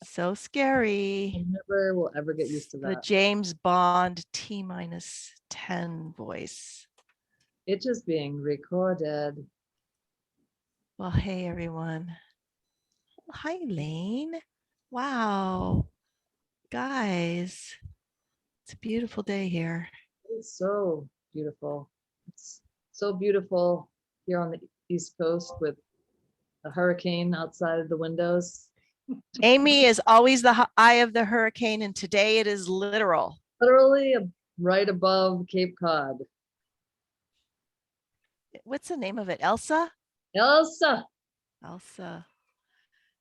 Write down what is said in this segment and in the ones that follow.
So scary. I never will ever get used to The that. James Bond T-10 voice. It just being recorded. Well, hey, everyone. Hi, Lane. Wow. Guys, it's a beautiful day here. It's so beautiful. It's so beautiful here on the East Coast with a hurricane outside of the windows. Amy is always the eye of the hurricane, and today it is literal. Literally right above Cape Cod. What's the name of it? Elsa? Elsa, Elsa.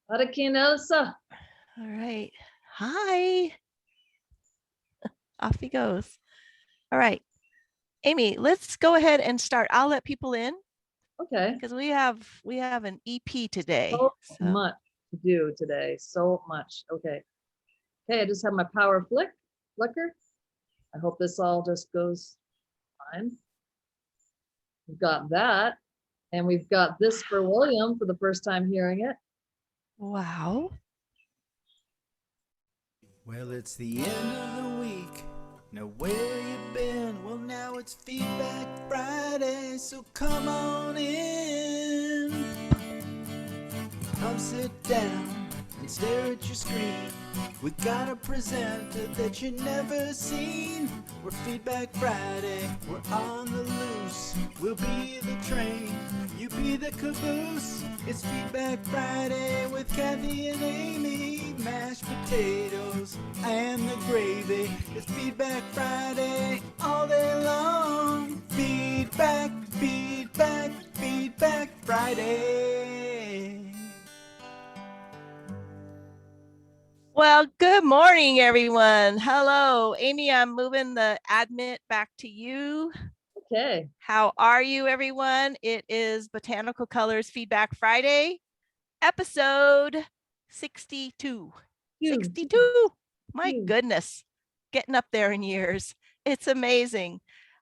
Hurricane Elsa. All right. Hi. Off he goes. All right. Amy, let's go ahead and start. I'll let people in Okay. because we have an EP today. So much to do today. So much. Okay. Okay, I just have my power flicker. I hope this all just goes fine. We've got that. And we've got this for William for the first time hearing it. Wow. Well, it's the end of the week. Now where you been? Well, now it's Feedback Friday, so come on in. Come sit down and stare at your screen. We got a presenter that you never seen. We're Feedback Friday, we're on the loose. We'll be the train, you be the caboose. It's Feedback Friday with Kathy and Amy. Mashed potatoes and the gravy. It's Feedback Friday all day long. Feedback, feedback, Feedback Friday. Well, good morning, everyone. Hello, Amy. I'm moving the admit back to you. Okay. How are you, everyone? It is Botanical Colors Feedback Friday, episode 62. 62. My goodness, getting up there in years. It's amazing.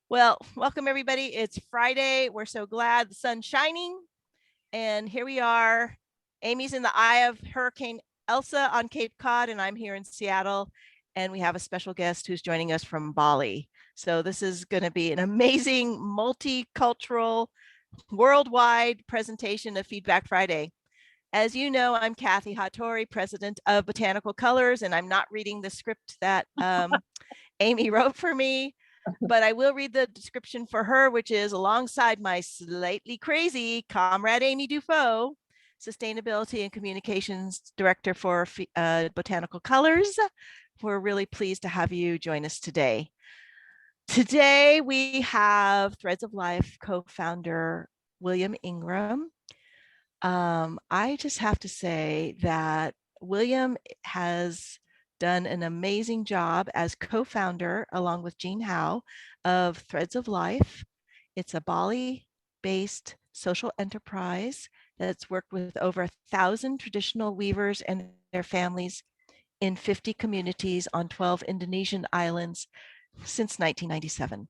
Well, welcome, everybody. It's Friday. We're so glad the sun's shining. And here we are. Amy's in the eye of Hurricane Elsa on Cape Cod, and I'm here in Seattle. And we have a special guest who's joining us from Bali. So this is going to be an amazing multicultural, worldwide presentation of Feedback Friday. As you know, I'm Kathy Hattori, president of Botanical Colors, and I'm not reading the script that Amy wrote for me, but I will read the description for her, which is alongside my slightly crazy comrade Amy Dufault, Sustainability and Communications Director for Botanical Colors. We're really pleased to have you join us today. Today, we have Threads of Life co-founder William Ingram. I just have to say that William has done an amazing job as co-founder, along with Jean Howe, of Threads of Life. It's a Bali-based social enterprise that's worked with over 1,000 traditional weavers and their families in 50 communities on 12 Indonesian islands since 1997.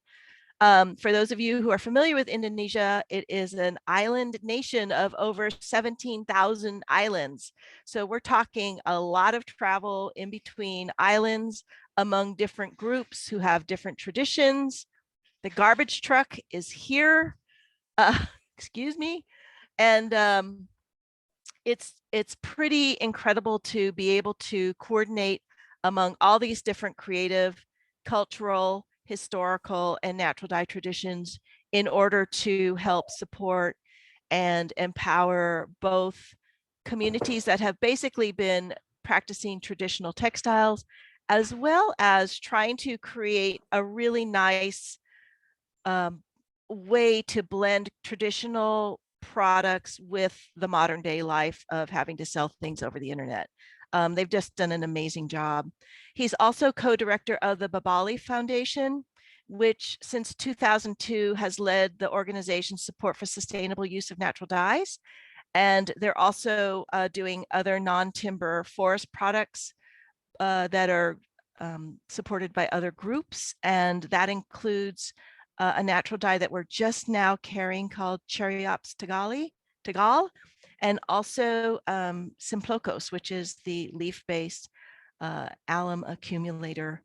For those of you who are familiar with Indonesia, it is an island nation of over 17,000 islands. So we're talking a lot of travel in between islands among different groups who have different traditions. The garbage truck is here, excuse me. And it's pretty incredible to be able to coordinate among all these different creative, cultural, historical, and natural dye traditions in order to help support and empower both communities that have basically been practicing traditional textiles, as well as trying to create a really nice way to blend traditional products with the modern day life of having to sell things over the internet. They've just done an amazing job. He's also co-director of the Bebali Foundation, which since 2002 has led the organization's support for sustainable use of natural dyes. And they're also doing other non-timber forest products that are supported by other groups. And that includes a natural dye that we're just now carrying called Cherryops Tagal, and also Simplocos, which is the leaf-based alum accumulator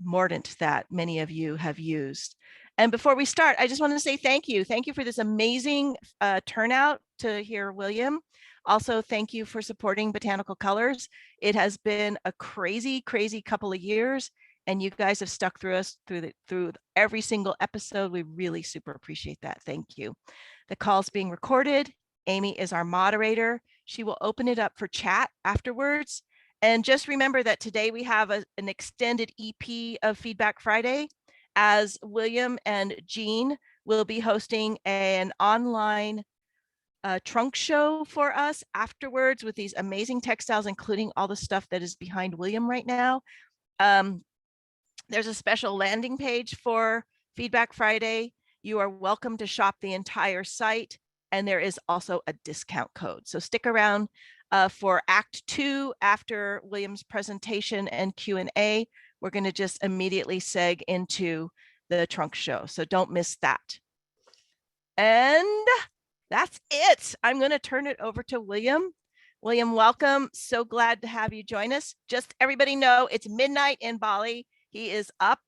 mordant that many of you have used. And before we start, I just want to say thank you. Thank you for this amazing turnout to hear William. Also, thank you for supporting Botanical Colors. It has been a crazy, crazy couple of years, and you guys have stuck through us through every single episode. We really super appreciate that. Thank you. The call's being recorded. Amy is our moderator. She will open it up for chat afterwards. And just remember that today we have an extended EP of Feedback Friday, as William and Jean will be hosting an online trunk show for us afterwards with these amazing textiles, including all the stuff that is behind William right now. There's a special landing page for Feedback Friday. You are welcome to shop the entire site, and there is also a discount code. So stick around for Act 2 after William's presentation and Q&A. We're going to just immediately seg into the trunk show, so don't miss that. And that's it. I'm going to turn it over to William. William, welcome. So glad to have you join us. Just everybody know it's midnight in Bali. He is up.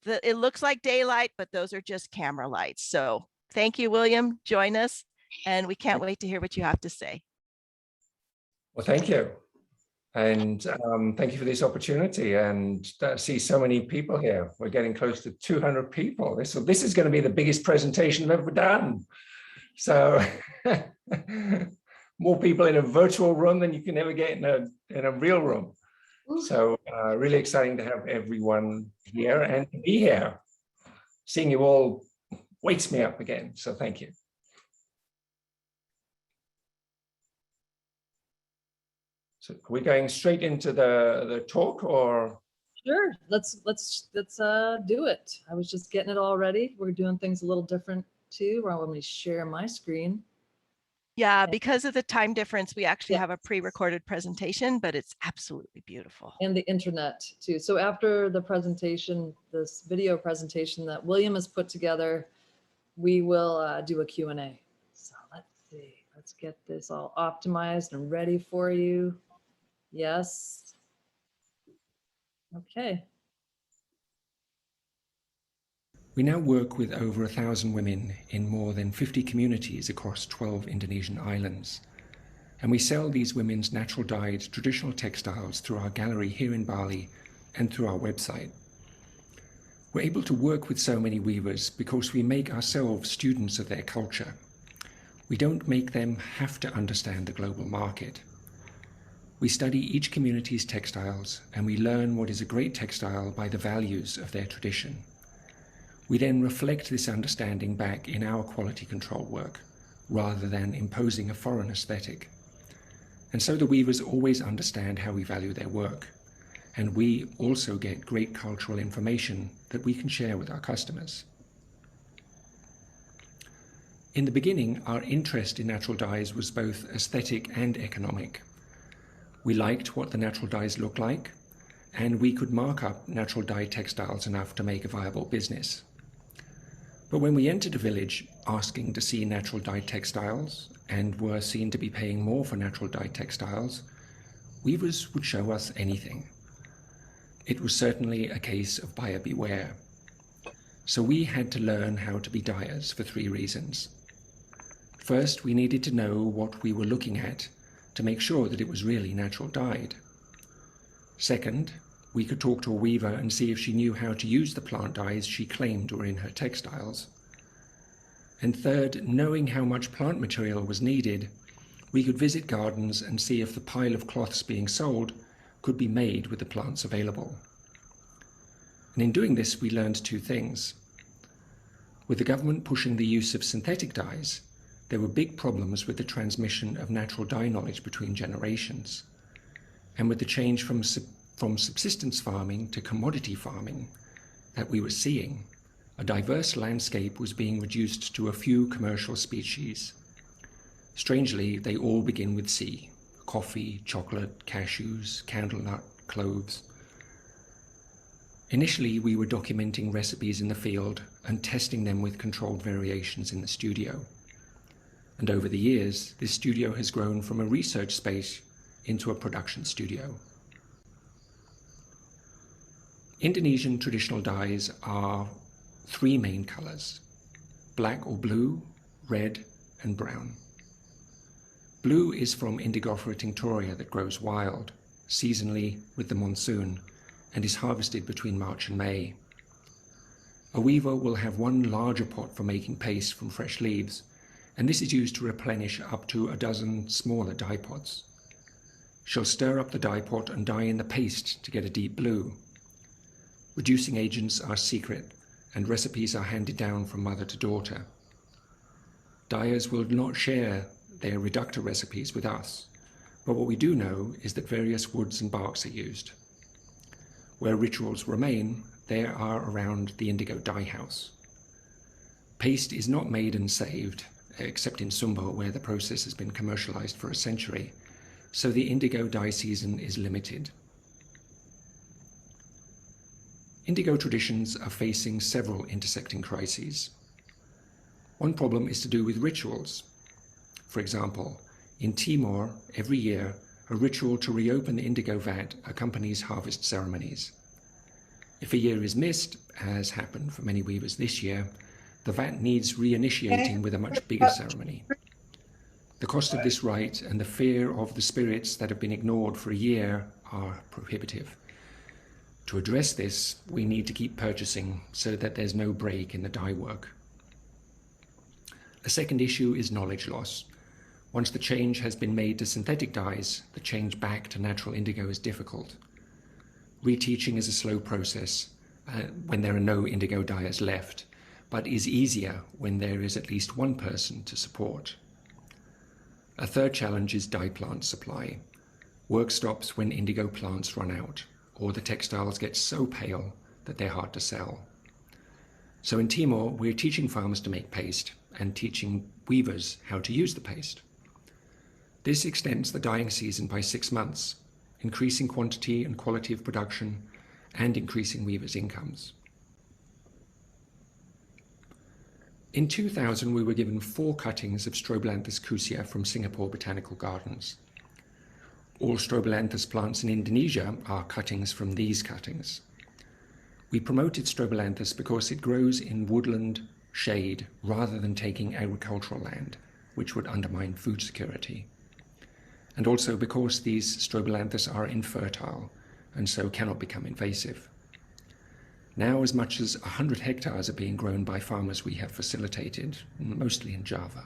It looks like daylight, but those are just camera lights. So thank you, William. Join us, and we can't wait to hear what you have to say. Well, thank you. And thank you for this opportunity, and I see so many people here. We're getting close to 200 people. This is going to be the biggest presentation I've ever done. So more people in a virtual room than you can ever get in a real room. So really exciting to have everyone here and to be here. Seeing you all wakes me up again. So thank you. So are we going straight into the talk, or? Sure, let's do it. I was just getting it all ready. We're doing things a little different too. Where I want me to share my screen. Yeah, because of the time difference, we actually Yeah. have a pre-recorded presentation, but it's absolutely beautiful. And the internet too. So after the presentation, this video presentation that William has put together, we will do a Q&A. So let's see, let's get this all optimized and ready for you. Yes. Okay. We now work with over 1,000 women in more than 50 communities across 12 Indonesian islands. And we sell these women's natural dyed traditional textiles through our gallery here in Bali and through our website. We're able to work with so many weavers because we make ourselves students of their culture. We don't make them have to understand the global market. We study each community's textiles, and we learn what is a great textile by the values of their tradition. We then reflect this understanding back in our quality control work, rather than imposing a foreign aesthetic. And so the weavers always understand how we value their work, and we also get great cultural information that we can share with our customers. In the beginning, our interest in natural dyes was both aesthetic and economic. We liked what the natural dyes looked like, and we could mark up natural dye textiles enough to make a viable business. But when we entered a village asking to see natural dyed textiles and were seen to be paying more for natural dyed textiles, weavers would show us anything. It was certainly a case of buyer beware. So we had to learn how to be dyers for 3 reasons. First, we needed to know what we were looking at to make sure that it was really natural dyed. Second, we could talk to a weaver and see if she knew how to use the plant dyes she claimed were in her textiles. And third, knowing how much plant material was needed, we could visit gardens and see if the pile of cloths being sold could be made with the plants available. And in doing this, we learned 2 things. With the government pushing the use of synthetic dyes, there were big problems with the transmission of natural dye knowledge between generations. And with the change from subsistence farming to commodity farming that we were seeing, a diverse landscape was being reduced to a few commercial species. Strangely, they all begin with C: coffee, chocolate, cashews, candlenut, cloves. Initially, we were documenting recipes in the field and testing them with controlled variations in the studio. and over the years, this studio has grown from a research space into a production studio. Indonesian traditional dyes are three main colors: black or blue, red, and brown. Blue is from Indigofera tinctoria that grows wild, seasonally with the monsoon, and is harvested between March and May. A weaver will have one larger pot for making paste from fresh leaves, and this is used to replenish up to a dozen smaller dye pots. She'll stir up the dye pot and dye in the paste to get a deep blue. Reducing agents are secret, and recipes are handed down from mother to daughter. Dyers will not share their reductor recipes with us, but what we do know is that various woods and barks are used. Where rituals remain, they are around the indigo dye house. Paste is not made and saved, except in Sumba, where the process has been commercialized for a century, so the indigo dye season is limited. Indigo traditions are facing several intersecting crises. One problem is to do with rituals. For example, in Timor, every year, a ritual to reopen the indigo vat accompanies harvest ceremonies. If a year is missed, as happened for many weavers this year, the vat needs reinitiating with a much bigger ceremony. The cost of this rite and the fear of the spirits that have been ignored for a year are prohibitive. To address this, we need to keep purchasing so that there's no break in the dye work. A second issue is knowledge loss. Once the change has been made to synthetic dyes, the change back to natural indigo is difficult. Reteaching is a slow process when there are no indigo dyers left, but is easier when there is at least one person to support. A third challenge is dye plant supply. Work stops when indigo plants run out, or the textiles get so pale that they're hard to sell. So in Timor, we're teaching farmers to make paste and teaching weavers how to use the paste. This extends the dyeing season by 6 months, increasing quantity and quality of production and increasing weavers' incomes. In 2000, we were given 4 cuttings of Strobilanthus cusia from Singapore Botanical Gardens. All Strobilanthus plants in Indonesia are cuttings from these cuttings. We promoted Strobilanthus because it grows in woodland shade rather than taking agricultural land, which would undermine food security. And also because these Strobilanthus are infertile and so cannot become invasive. Now as much as 100 hectares are being grown by farmers we have facilitated, mostly in Java.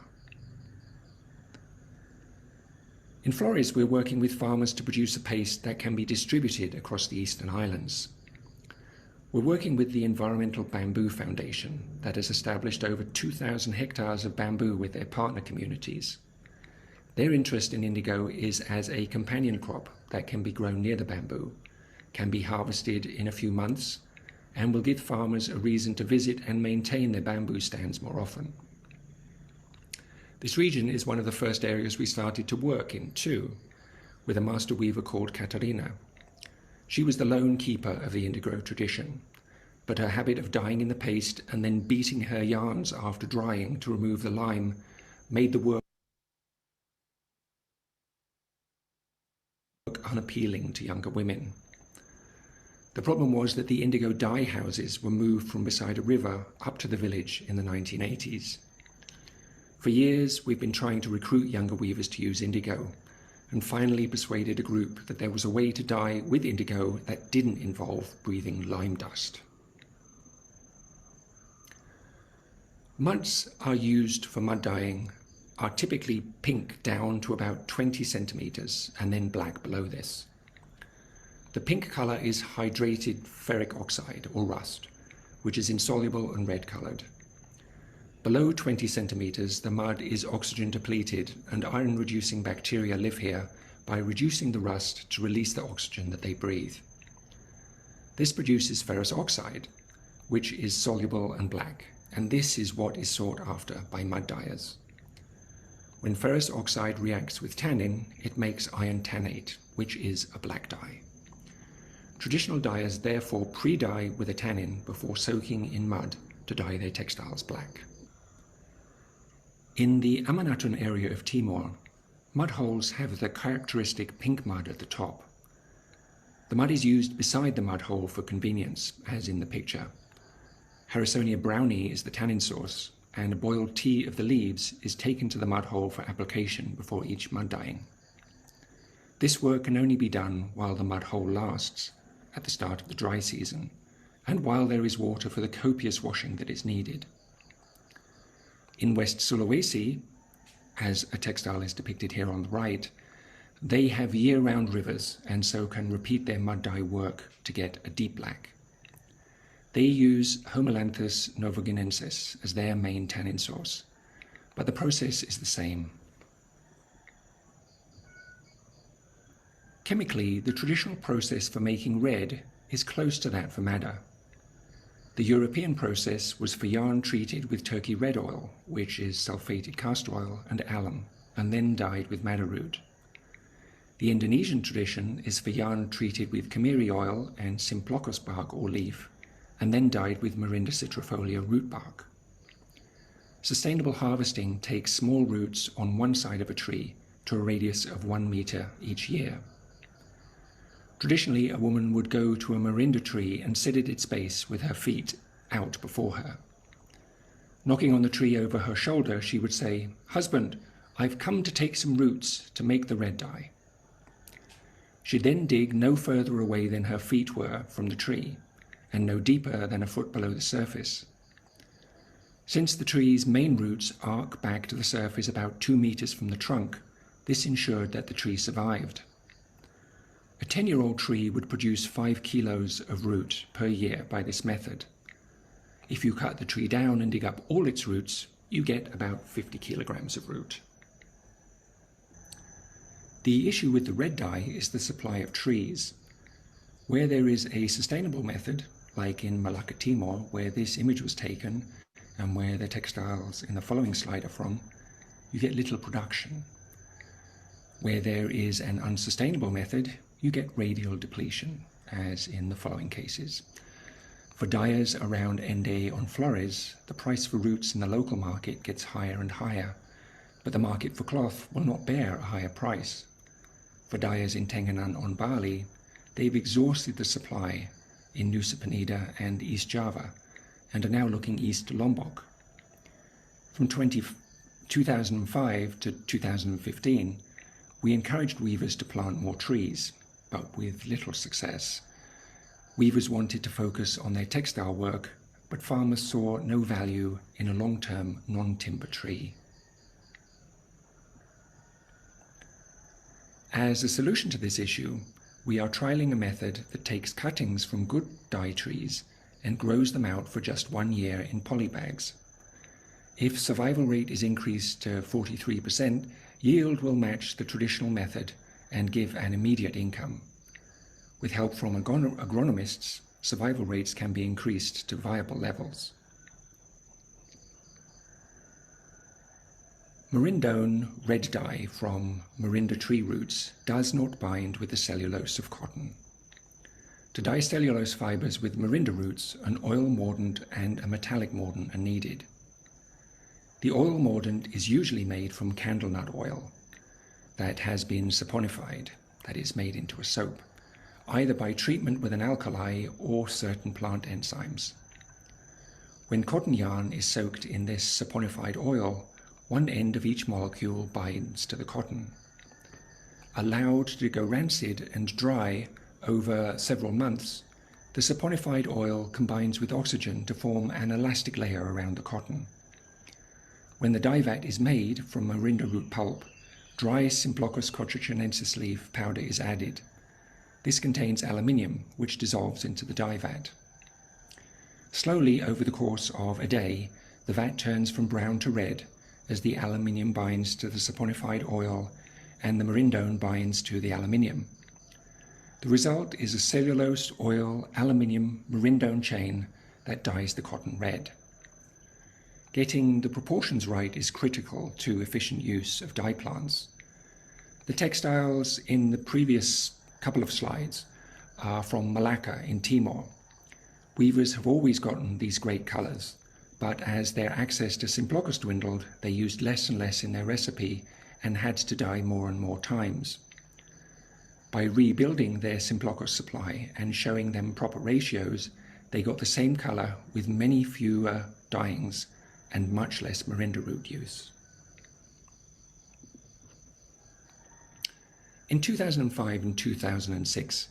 In Flores, we're working with farmers to produce a paste that can be distributed across the Eastern Islands. We're working with the Bebali Foundation that has established over 2,000 hectares of bamboo with their partner communities. Their interest in indigo is as a companion crop that can be grown near the bamboo, can be harvested in a few months, and will give farmers a reason to visit and maintain their bamboo stands more often. This region is one of the first areas we started to work in too, with a master weaver called Katarina. She was the lone keeper of the indigo tradition, but her habit of dyeing in the paste and then beating her yarns after drying to remove the lime made the work unappealing to younger women. The problem was that the indigo dye houses were moved from beside a river up to the village in the 1980s. For years, we've been trying to recruit younger weavers to use indigo, and finally persuaded a group that there was a way to dye with indigo that didn't involve breathing lime dust. Muds are used for mud dyeing are typically pink down to about 20 centimeters and then black below this. The pink color is hydrated ferric oxide or rust, which is insoluble and red colored. Below 20 centimeters, the mud is oxygen depleted and iron-reducing bacteria live here by reducing the rust to release the oxygen that they breathe. This produces ferrous oxide, which is soluble and black, and this is what is sought after by mud dyers. When ferrous oxide reacts with tannin, it makes iron tannate, which is a black dye. Traditional dyers therefore pre-dye with a tannin before soaking in mud to dye their textiles black. In the Amanatun area of Timor, mud holes have the characteristic pink mud at the top. The mud is used beside the mud hole for convenience, as in the picture. Harrisonia brownie is the tannin source, and a boiled tea of the leaves is taken to the mud hole for application before each mud dyeing. This work can only be done while the mud hole lasts, at the start of the dry season, and while there is water for the copious washing that is needed. In West Sulawesi, as a textile is depicted here on the right, they have year-round rivers and so can repeat their mud dye work to get a deep black. They use Homelanthus novoginensis as their main tannin source, but the process is the same. Chemically, the traditional process for making red is close to that for madder. The European process was for yarn treated with Turkey red oil, which is sulfated castor oil and alum, and then dyed with madder root. The Indonesian tradition is for yarn treated with kemiri oil and Simplocus bark or leaf, and then dyed with Morinda citrifolia root bark. Sustainable harvesting takes small roots on one side of a tree to a radius of 1 meter each year. Traditionally, a woman would go to a Morinda tree and sit at its base with her feet out before her. Knocking on the tree over her shoulder, she would say, "Husband, I've come to take some roots to make the red dye." She'd then dig no further away than her feet were from the tree, and no deeper than a foot below the surface. Since the tree's main roots arc back to the surface about 2 meters from the trunk, this ensured that the tree survived. A 10-year-old tree would produce 5 kilos of root per year by this method. If you cut the tree down and dig up all its roots, you get about 50 kilograms of root. The issue with the red dye is the supply of trees. Where there is a sustainable method, like in Malacca, Timor, where this image was taken, and where the textiles in the following slide are from, you get little production. Where there is an unsustainable method, you get radial depletion, as in the following cases. For dyers around Ende on Flores, the price for roots in the local market gets higher and higher, but the market for cloth will not bear a higher price. For dyers in Tenganan on Bali, they've exhausted the supply in Nusa Penida and East Java, and are now looking east to Lombok. From 2005 to 2015, we encouraged weavers to plant more trees, but with little success. Weavers wanted to focus on their textile work, but farmers saw no value in a long-term non-timber tree. As a solution to this issue, we are trialing a method that takes cuttings from good dye trees and grows them out for just 1 year in polybags. If survival rate is increased to 43%, yield will match the traditional method and give an immediate income. With help from agronomists, survival rates can be increased to viable levels. Merindone red dye from Morinda tree roots does not bind with the cellulose of cotton. To dye cellulose fibers with Morinda roots, an oil mordant and a metallic mordant are needed. The oil mordant is usually made from candle nut oil that has been saponified, that is made into a soap, either by treatment with an alkali or certain plant enzymes. When cotton yarn is soaked in this saponified oil, one end of each molecule binds to the cotton. Allowed to go rancid and dry over several months, the saponified oil combines with oxygen to form an elastic layer around the cotton. When the dye vat is made from Morinda root pulp, dry Simplocus cotrichinensis leaf powder is added. This contains aluminium, which dissolves into the dye vat. Slowly, over the course of a day, the vat turns from brown to red as the aluminium binds to the saponified oil and the merindone binds to the aluminium. The result is a cellulose, oil, aluminium, merindone chain that dyes the cotton red. Getting the proportions right is critical to efficient use of dye plants. The textiles in the previous couple of slides are from Malacca in Timor. Weavers have always gotten these great colors, but as their access to Simplocus dwindled, they used less and less in their recipe and had to dye more and more times. By rebuilding their Simplocus supply and showing them proper ratios, they got the same color with many fewer dyeings and much less morinda root use. In 2005 and 2006,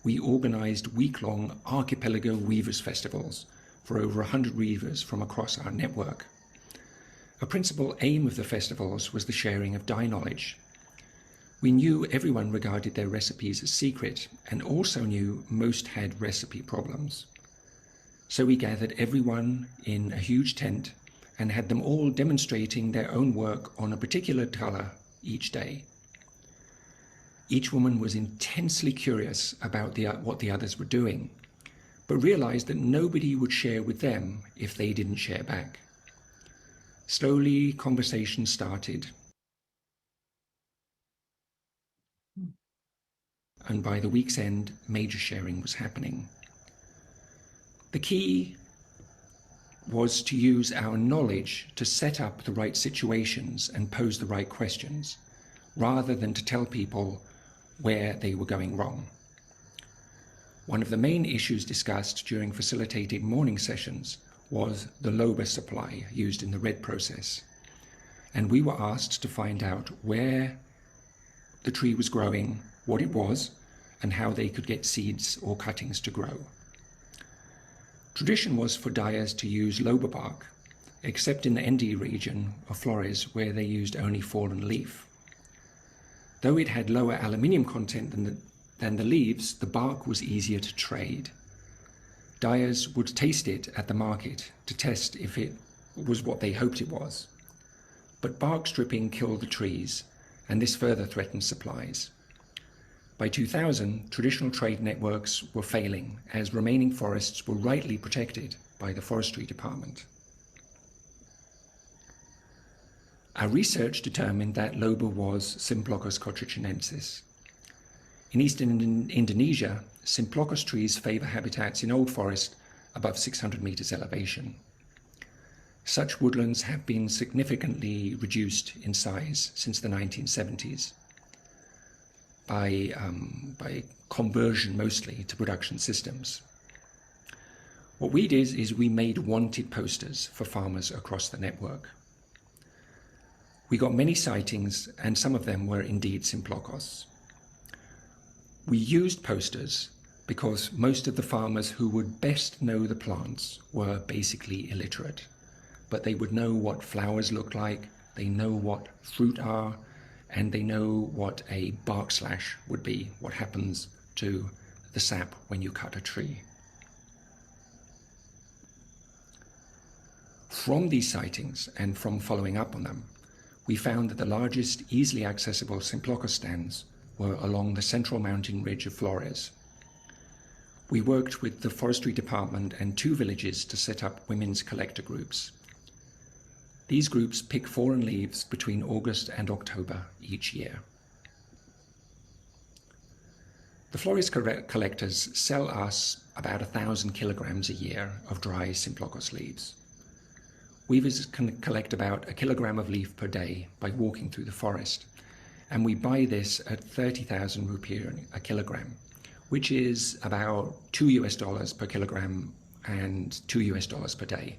we organized week-long archipelago weavers festivals for over 100 weavers from across our network. A principal aim of the festivals was the sharing of dye knowledge. We knew everyone regarded their recipes as secret and also knew most had recipe problems. So we gathered everyone in a huge tent and had them all demonstrating their own work on a particular color each day. Each woman was intensely curious about what the others were doing, but realized that nobody would share with them if they didn't share back. Slowly, conversation started. And by the week's end, major sharing was happening. The key was to use our knowledge to set up the right situations and pose the right questions, rather than to tell people where they were going wrong. One of the main issues discussed during facilitated morning sessions was the loba supply used in the red process. And we were asked to find out where the tree was growing, what it was, and how they could get seeds or cuttings to grow. Tradition was for dyers to use loba bark, except in the ND region of Flores where they used only fallen leaf. Though it had lower aluminium content than the leaves, the bark was easier to trade. Dyers would taste it at the market to test if it was what they hoped it was. But bark stripping killed the trees, and this further threatened supplies. By 2000, traditional trade networks were failing, as remaining forests were rightly protected by the Forestry Department. Our research determined that loba was Simplocus cotrichinensis. In eastern Indonesia, Simplocus trees favor habitats in old forest above 600 meters elevation. Such woodlands have been significantly reduced in size since the 1970s by conversion mostly to production systems. What we did is we made wanted posters for farmers across the network. We got many sightings, and some of them were indeed Simplocus. We used posters because most of the farmers who would best know the plants were basically illiterate, but they would know what flowers look like, they know what fruit are, and they know what a bark slash would be, what happens to the sap when you cut a tree. From these sightings and from following up on them, we found that the largest easily accessible Simplocus stands were along the central mountain ridge of Flores. We worked with the Forestry Department and 2 villages to set up women's collector groups. These groups pick foreign leaves between August and October each year. The Flores collectors sell us about 1,000 kilograms a year of dry Simplocus leaves. Weavers can collect about 1 kilogram of leaf per day by walking through the forest, and we buy this at 30,000 rupiah a kilogram, which is about $2 per kilogram and $2 per day.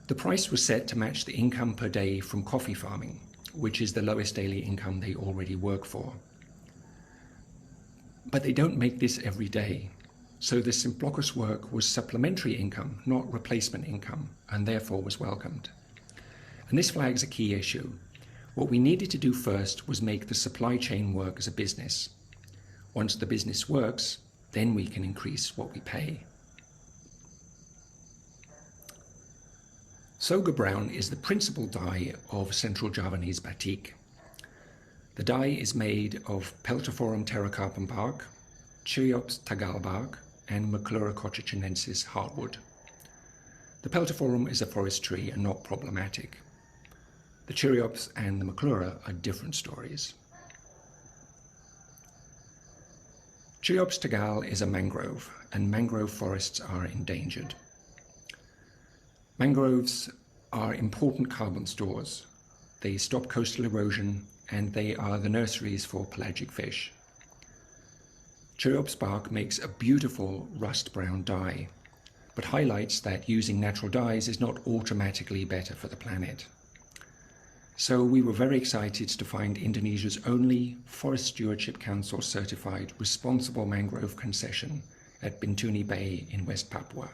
The price was set to match the income per day from coffee farming, which is the lowest daily income they already work for. But they don't make this every day. So the Simplocus work was supplementary income, not replacement income, and therefore was welcomed. And this flags a key issue. What we needed to do first was make the supply chain work as a business. Once the business works, then we can increase what we pay. Soga brown is the principal dye of Central Javanese batik. The dye is made of Peltophorum pterocarpum bark, Chiriops tagal bark, and Maclura cotrichinensis heartwood. The Peltophorum is a forest tree and not problematic. The Chiriops and the Maclura are different stories. Chiriops tagal is a mangrove, and mangrove forests are endangered. Mangroves are important carbon stores. They stop coastal erosion and they are the nurseries for pelagic fish. Cheops bark makes a beautiful rust brown dye, but highlights that using natural dyes is not automatically better for the planet. So we were very excited to find Indonesia's only Forest Stewardship Council certified responsible mangrove concession at Bintuni Bay in West Papua.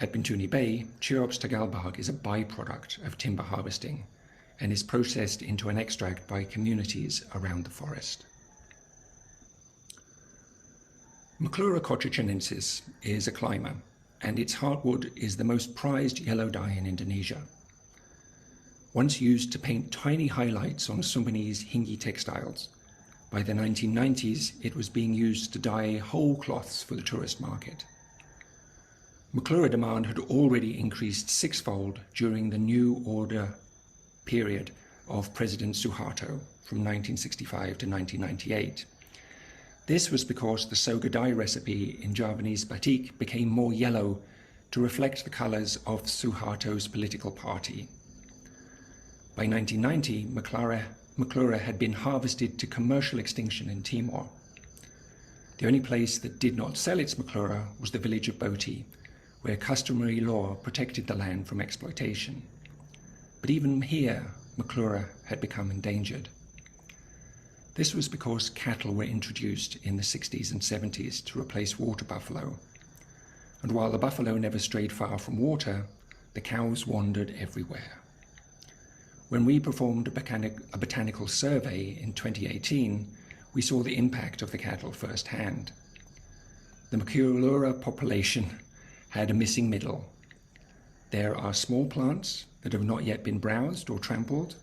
At Bintuni Bay, Cheops tagal bark is a byproduct of timber harvesting and is processed into an extract by communities around the forest. Maclura cochinensis is a climber, and its heartwood is the most prized yellow dye in Indonesia. Once used to paint tiny highlights on Sumbani's Hingi textiles, by the 1990s it was being used to dye whole cloths for the tourist market. Maclura demand had already increased sixfold during the New Order period of President Suharto from 1965 to 1998. This was because the soga dye recipe in Javanese batik became more yellow to reflect the colors of Suharto's political party. By 1990, Maclura had been harvested to commercial extinction in Timor. The only place that did not sell its Maclura was the village of Boti, where customary law protected the land from exploitation. But even here, Maclura had become endangered. This was because cattle were introduced in the 60s and 70s to replace water buffalo. And while the buffalo never strayed far from water, the cows wandered everywhere. When we performed a botanical survey in 2018, we saw the impact of the cattle firsthand. The Maclura population had a missing middle. There are small plants that have not yet been browsed or trampled,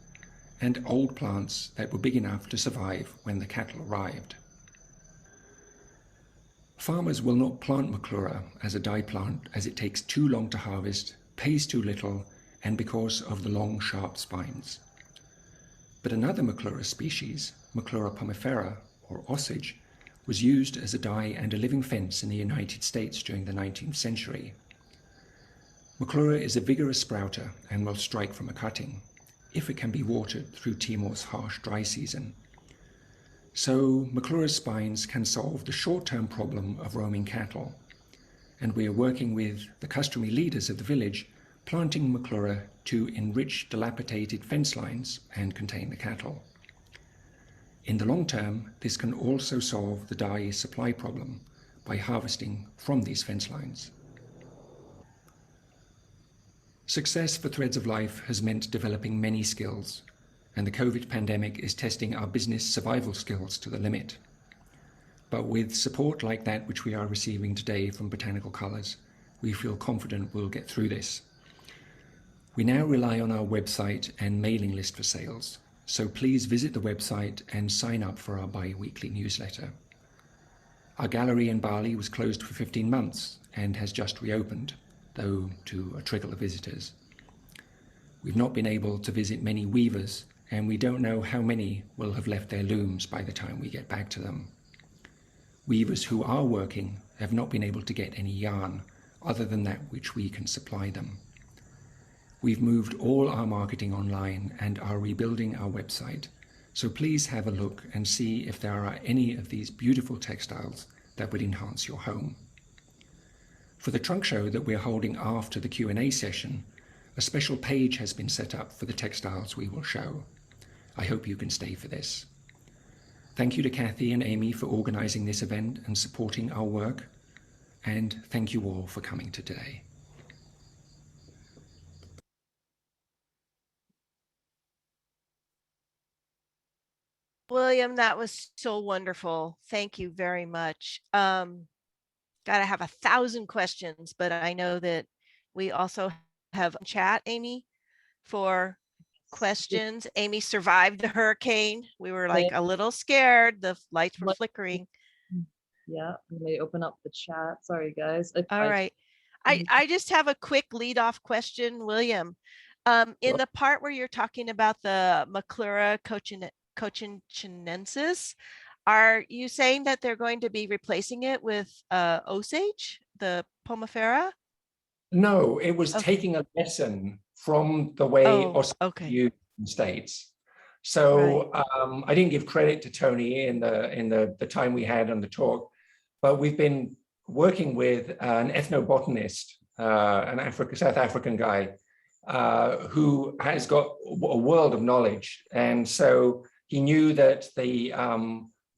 and old plants that were big enough to survive when the cattle arrived. Farmers will not plant Maclura as a dye plant as it takes too long to harvest, pays too little, and because of the long sharp spines. But another Maclura species, Maclura pomifera or Osage, was used as a dye and a living fence in the United States during the 19th century. Maclura is a vigorous sprouter and will strike from a cutting, if it can be watered through Timor's harsh dry season. So Maclura's spines can solve the short-term problem of roaming cattle, and we are working with the customary leaders of the village, planting Maclura to enrich dilapidated fence lines and contain the cattle. In the long term, this can also solve the dye supply problem by harvesting from these fence lines. Success for Threads of Life has meant developing many skills, and the COVID pandemic is testing our business survival skills to the limit. But with support like that which we are receiving today from Botanical Colours, we feel confident we'll get through this. We now rely on our website and mailing list for sales, so please visit the website and sign up for our bi-weekly newsletter. Our gallery in Bali was closed for 15 months and has just reopened, though to a trickle of visitors. We've not been able to visit many weavers, and we don't know how many will have left their looms by the time we get back to them. Weavers who are working have not been able to get any yarn other than that which we can supply them. We've moved all our marketing online and are rebuilding our website, so please have a look and see if there are any of these beautiful textiles that would enhance your home. For the trunk show that we're holding after the Q&A session, a special page has been set up for the textiles we will show. I hope you can stay for this. Thank you to Kathy and Amy for organizing this event and supporting our work, and thank you all for coming today. William, that was so wonderful. Thank you very much. Gotta have 1,000 questions, but I know that we also have chat, Amy, for questions. Amy survived the hurricane. We were like a little scared. The lights were flickering. Yeah, let me open up the chat. Sorry, guys. All right. I just have a quick lead-off question, William. In the part where you're talking about the Maclura cochinensis, are you saying that they're going to be replacing it with Osage, the pomifera? No, it was Okay. taking a lesson from the way Oh, Osage okay. used in the States. So I didn't give credit to Tony in the time we had on the talk, but we've been working with an ethnobotanist, South African guy, who has got a world of knowledge. And so he knew that the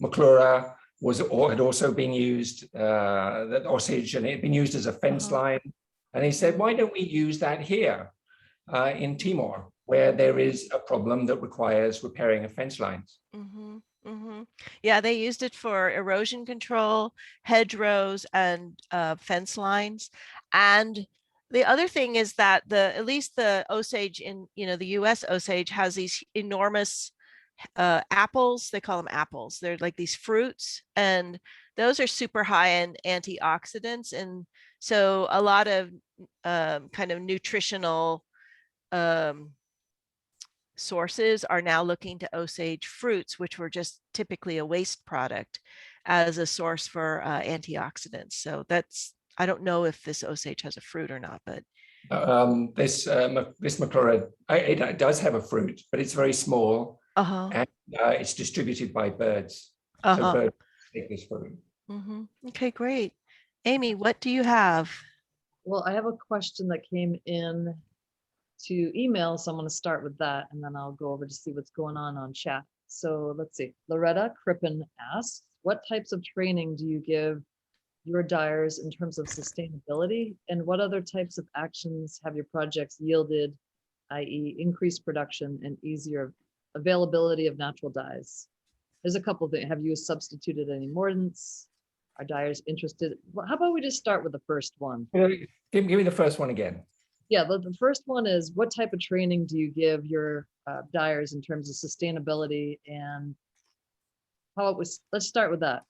Maclura had also been used, that Osage, and it had been used as a fence line. And he said, why don't we use that here in Timor, where there is a problem that requires repairing of fence lines? Yeah, they used it for erosion control, hedgerows, and fence lines. And the other thing is that at least the Osage in, the US Osage has these enormous apples. They call them apples. They're like these fruits, and those are super high in antioxidants. And so a lot of kind of nutritional sources are now looking to Osage fruits, which were just typically a waste product, as a source for antioxidants. So I don't know if this Osage has a fruit or not, but this Maclura, it does have a fruit, but it's very small, and it's distributed by birds. So birds take this fruit. Okay, great. Amy, what do you have? Well, I have a question that came in to email, so I'm going to start with that, and then I'll go over to see what's going on chat. So let's see. Loretta Crippen asks, what types of training do you give your dyers in terms of sustainability, and what other types of actions have your projects yielded, i.e. increased production and easier availability of natural dyes? There's a couple of things. Have you substituted any mordants? Are dyers interested? Well, how about we just start with the first one? Give me the first one again. Yeah, the first one is, what type of training do you give your dyers in terms of sustainability, and how it was? Let's start with that.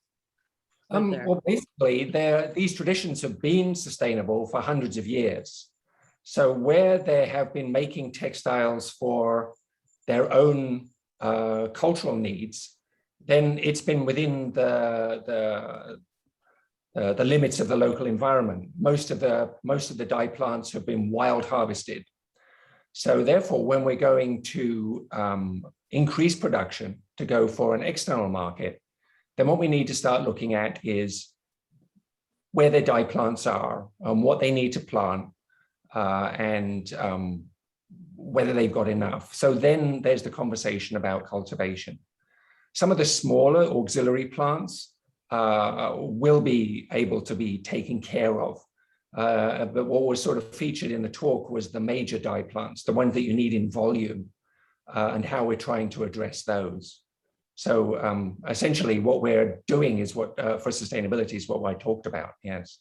Right well, basically, these traditions have been sustainable for hundreds of years. So where they have been making textiles for their own cultural needs, then it's been within the limits of the local environment. Most of the dye plants have been wild harvested. So therefore, when we're going to increase production to go for an external market, then what we need to start looking at is where their dye plants are, what they need to plant, and whether they've got enough. So then there's the conversation about cultivation. Some of the smaller auxiliary plants will be able to be taken care of. But what was sort of featured in the talk was the major dye plants, the ones that you need in volume, and how we're trying to address those. So essentially what we're doing is what for sustainability is what I talked about, yes.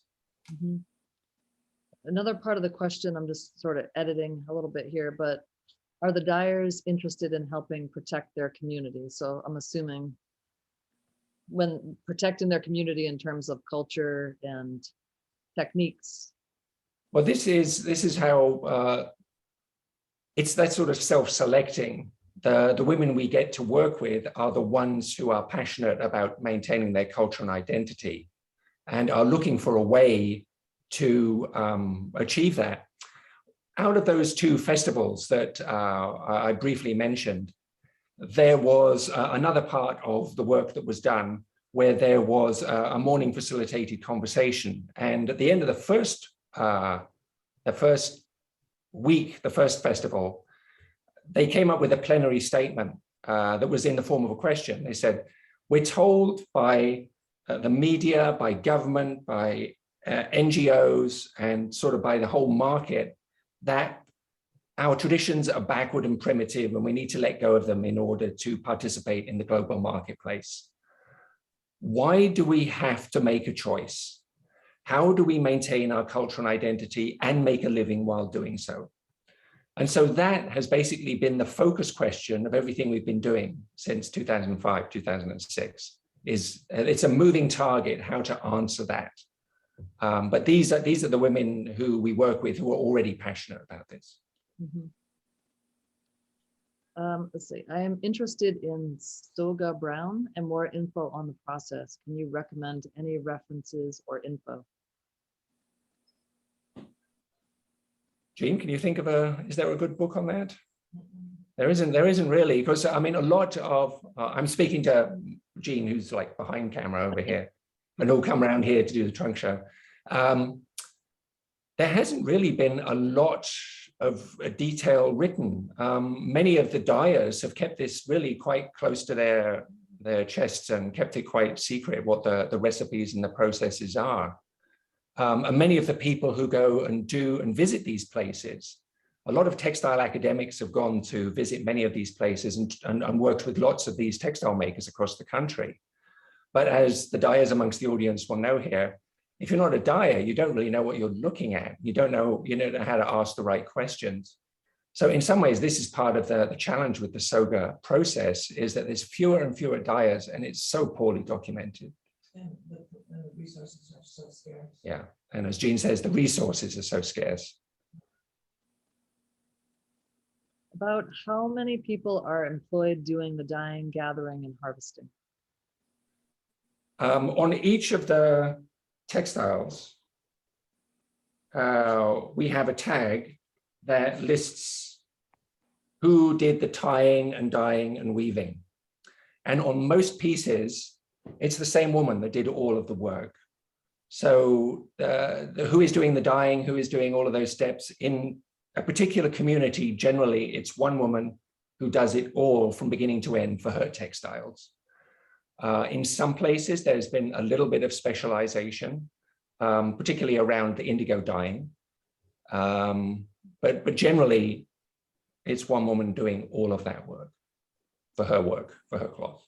Another part of the question, I'm just sort of editing a little bit here, but are the dyers interested in helping protect their community? So I'm assuming when protecting their community in terms of culture and techniques. Well, this is how it's that sort of self-selecting. The women we get to work with are the ones who are passionate about maintaining their culture and identity and are looking for a way to achieve that. Out of those two festivals that I briefly mentioned, there was another part of the work that was done where there was a morning facilitated conversation. And at the end of the first week, the first festival, they came up with a plenary statement that was in the form of a question. They said, we're told by the media, by government, by NGOs, and sort of by the whole market that our traditions are backward and primitive and we need to let go of them in order to participate in the global marketplace. Why do we have to make a choice? How do we maintain our cultural identity and make a living while doing so? And so that has basically been the focus question of everything we've been doing since 2005, 2006. It's a moving target, how to answer that. But these are the women who we work with who are already passionate about this. Let's see, I am interested in Soga Brown and more info on the process. Can you recommend any references or info? Jean, can you think of is there a good book on that? There isn't really, because I mean, a lot of, I'm speaking to Jean, who's like behind camera over here, and who'll come around here to do the trunk show. There hasn't really been a lot of detail written. Many of the dyers have kept this really quite close to their chests and kept it quite secret what the recipes and the processes are. And many of the people who go and do and visit these places, a lot of textile academics have gone to visit many of these places and worked with lots of these textile makers across the country. But as the dyers amongst the audience will know here, if you're not a dyer, you don't really know what you're looking at. You don't know how to ask the right questions. So in some ways, this is part of the challenge with the soga process, is that there's fewer and fewer dyers, and it's so poorly documented. And the resources are so scarce. Yeah, and as Jean says, the resources are so scarce. About how many people are employed doing the dyeing, gathering, and harvesting? On each of the textiles, we have a tag that lists who did the tying and dyeing and weaving. And on most pieces, it's the same woman that did all of the work. So who is doing the dyeing, who is doing all of those steps in a particular community, generally it's one woman who does it all from beginning to end for her textiles. In some places, there's been a little bit of specialization, particularly around the indigo dyeing. But generally, it's one woman doing all of that work, for her cloth.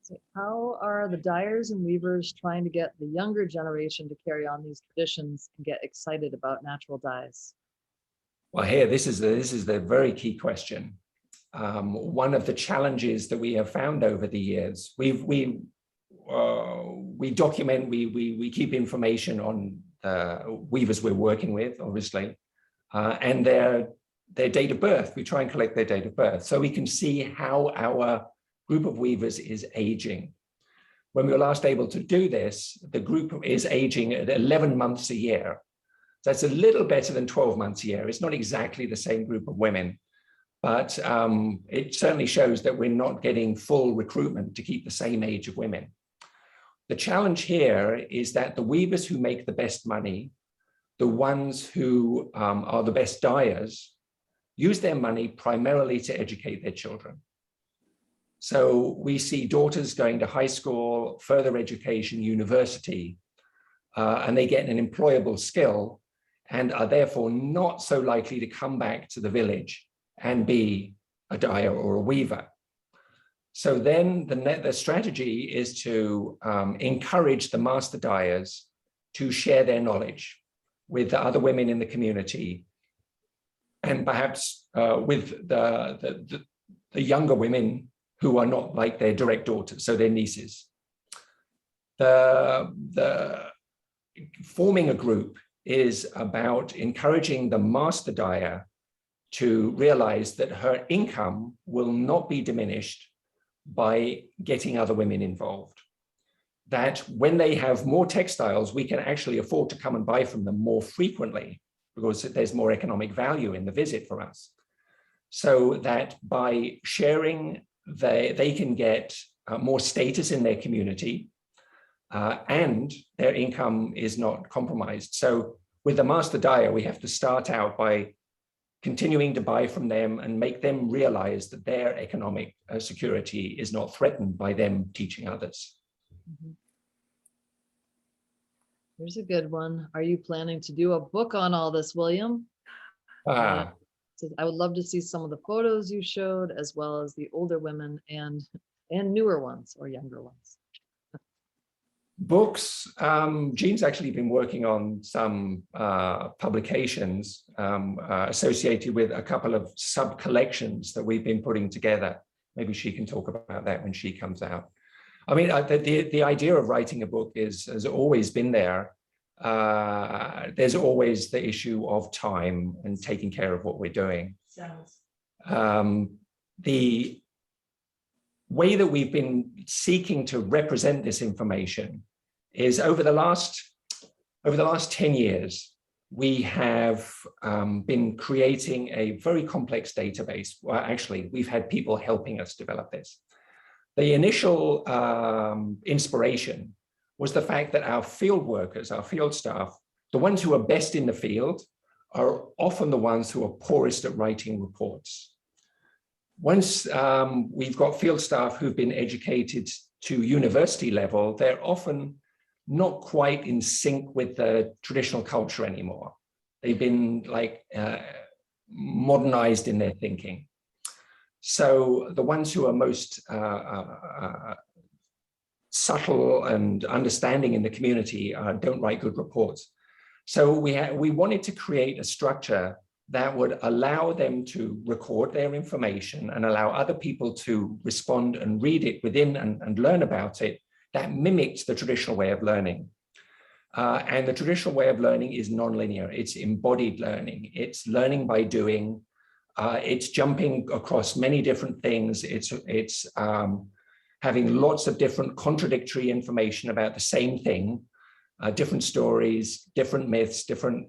So how are the dyers and weavers trying to get the younger generation to carry on these traditions and get excited about natural dyes? Well, here, this is the very key question. One of the challenges that we have found over the years, we document, we keep information on weavers we're working with, obviously, and their date of birth. We try and collect their date of birth so we can see how our group of weavers is aging. When we were last able to do this, the group is aging at 11 months a year. That's a little better than 12 months a year. It's not exactly the same group of women, but it certainly shows that we're not getting full recruitment to keep the same age of women. The challenge here is that the weavers who make the best money, the ones who are the best dyers, use their money primarily to educate their children. So we see daughters going to high school, further education, university, and they get an employable skill and are therefore not so likely to come back to the village and be a dyer or a weaver. So then the strategy is to encourage the master dyers to share their knowledge with the other women in the community, and perhaps with the younger women who are not like their direct daughters, so their nieces. The forming a group is about encouraging the master dyer to realize that her income will not be diminished by getting other women involved. That when they have more textiles, we can actually afford to come and buy from them more frequently because there's more economic value in the visit for us. So that by sharing, they can get more status in their community and their income is not compromised. So with the master dyer, we have to start out by continuing to buy from them and make them realize that their economic security is not threatened by them teaching others. Mm-hmm. Here's a good one. Are you planning to do a book on all this, William? So I would love to see some of the photos you showed, as well as the older women and newer ones or younger ones. Books, Jean's actually been working on some publications associated with a couple of sub-collections that we've been putting together. Maybe she can talk about that when she comes out. I mean, the idea of writing a book has always been there. There's always the issue of time and taking care of what we're doing. The way that we've been seeking to represent this information is over the last 10 years, we have been creating a very complex database. Well, actually, we've had people helping us develop this. The initial inspiration was the fact that our field workers, our field staff, the ones who are best in the field, are often the ones who are poorest at writing reports. Once we've got field staff who've been educated to university level, they're often not quite in sync with the traditional culture anymore. They've been like modernized in their thinking. So the ones who are most subtle and understanding in the community don't write good reports. So we wanted to create a structure that would allow them to record their information and allow other people to respond and read it within and learn about it, that mimicked the traditional way of learning. And the traditional way of learning is nonlinear. It's embodied learning. It's learning by doing. It's jumping across many different things. It's having lots of different contradictory information about the same thing, different stories, different myths, different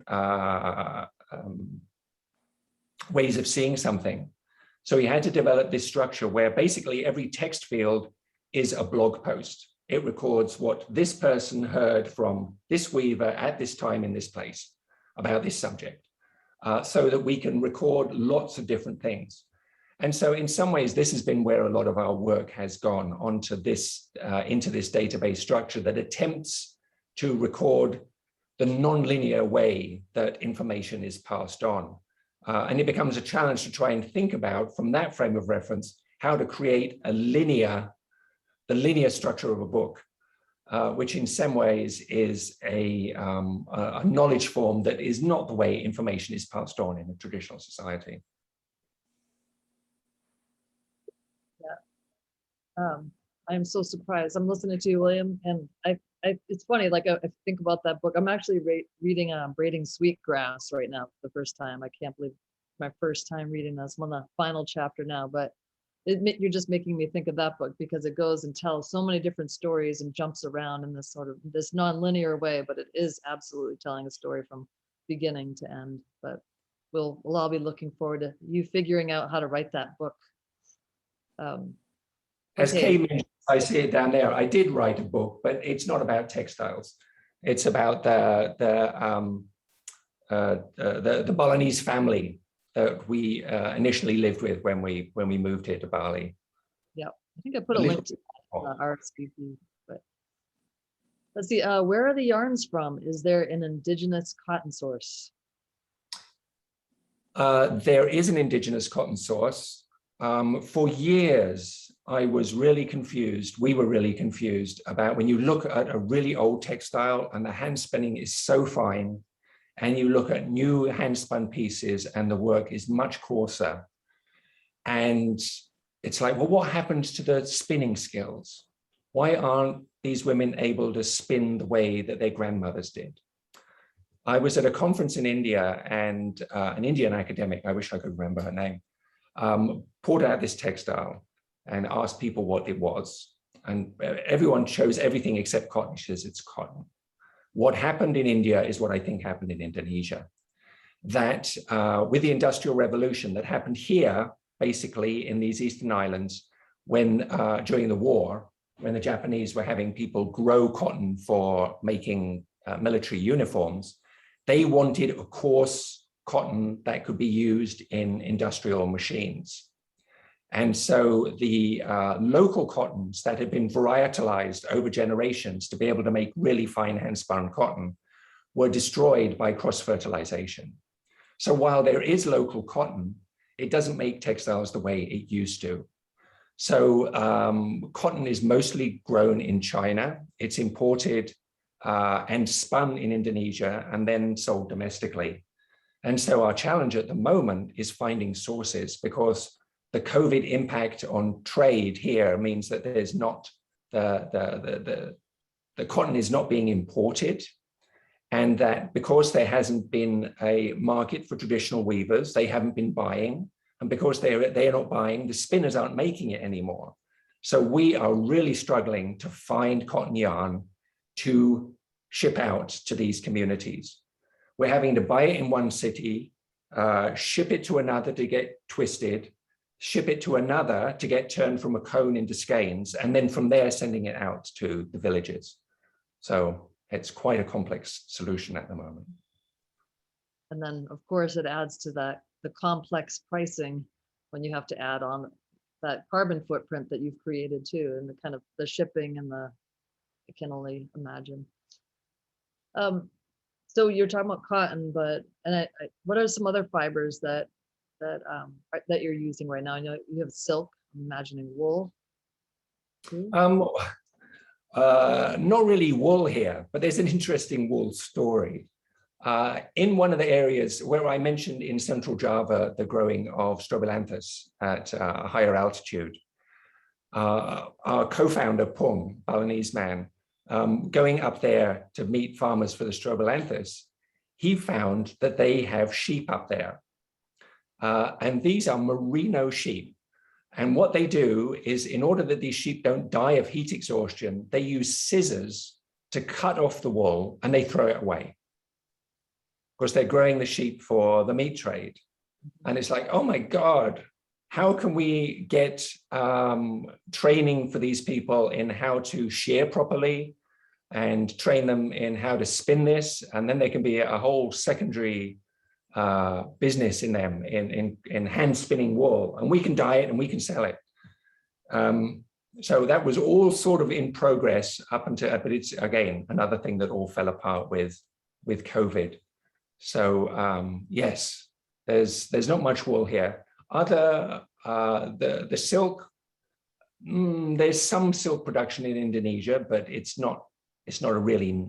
ways of seeing something. So we had to develop this structure where basically every text field is a blog post. It records what this person heard from this weaver at this time in this place about this subject, so that we can record lots of different things. And so in some ways, this has been where a lot of our work has gone onto this, into this database structure that attempts to record the non-linear way that information is passed on. And it becomes a challenge to try and think about, from that frame of reference, how to create the linear structure of a book, which in some ways is a knowledge form that is not the way information is passed on in a traditional society. Yeah, I'm so surprised. I'm listening to you, William, and it's funny, like I think about that book. I'm actually reading Braiding Sweetgrass right now for the first time. I can't believe my first time reading this. I'm on the final chapter now, but you're just making me think of that book because it goes and tells so many different stories and jumps around in this sort of this non-linear way, but it is absolutely telling a story from beginning to end. But we'll all be looking forward to you figuring out how to write that book. As Okay. Kay mentioned, I see it down there. I did write a book, but it's not about textiles. It's about the Balinese family that we initially lived with when we moved here to Bali. Yeah, I think I put a link to RSVP. But let's see, where are the yarns from? Is there an indigenous cotton source? There is an indigenous cotton source. For years, I was really confused. We were really confused about when you look at a really old textile and the hand spinning is so fine, and you look at new hand spun pieces and the work is much coarser. And it's like, well, what happens to the spinning skills? Why aren't these women able to spin the way that their grandmothers did? I was at a conference in India, and an Indian academic, I wish I could remember her name, poured out this textile and asked people what it was. And everyone chose everything except cotton. She says, it's cotton. What happened in India is what I think happened in Indonesia. That with the Industrial Revolution that happened here, basically in these Eastern islands, when during the war, when the Japanese were having people grow cotton for making military uniforms, they wanted a coarse cotton that could be used in industrial machines. And so the local cottons that had been varietalized over generations to be able to make really fine hand-spun cotton were destroyed by cross-fertilization. So while there is local cotton, it doesn't make textiles the way it used to. So cotton is mostly grown in China. It's imported and spun in Indonesia and then sold domestically. And so our challenge at the moment is finding sources, because the COVID impact on trade here means that there's not the cotton is not being imported, and that because there hasn't been a market for traditional weavers, they haven't been buying, and because they are not buying, the spinners aren't making it anymore. So we are really struggling to find cotton yarn to ship out to these communities. we're having to buy it in one city, ship it to another to get twisted, ship it to another to get turned from a cone into skeins, and then from there sending it out to the villages. So it's quite a complex solution at the moment. And then, of course, it adds to that the complex pricing when you have to add on that carbon footprint that you've created too, and the kind of the shipping and the, I can only imagine. So you're talking about cotton, but what are some other fibers that you're using right now? I know you have silk. I'm imagining wool. too. Not really wool here, but there's an interesting wool story. In one of the areas where I mentioned in Central Java, the growing of strobilanthes at a higher altitude, our co-founder, Pung, Balinese man, going up there to meet farmers for the strobilanthes, he found that they have sheep up there. And these are merino sheep. And what they do is, in order that these sheep don't die of heat exhaustion, they use scissors to cut off the wool and they throw it away. Of course, they're growing the sheep for the meat trade. And it's like, oh my God, how can we get training for these people in how to shear properly and train them in how to spin this? And then there can be a whole secondary business in them in hand spinning wool, and we can dye it and we can sell it. So that was all sort of in progress up until, but it's again another thing that all fell apart with COVID. So yes, there's not much wool here. Other the silk, there's some silk production in Indonesia, but it's not a really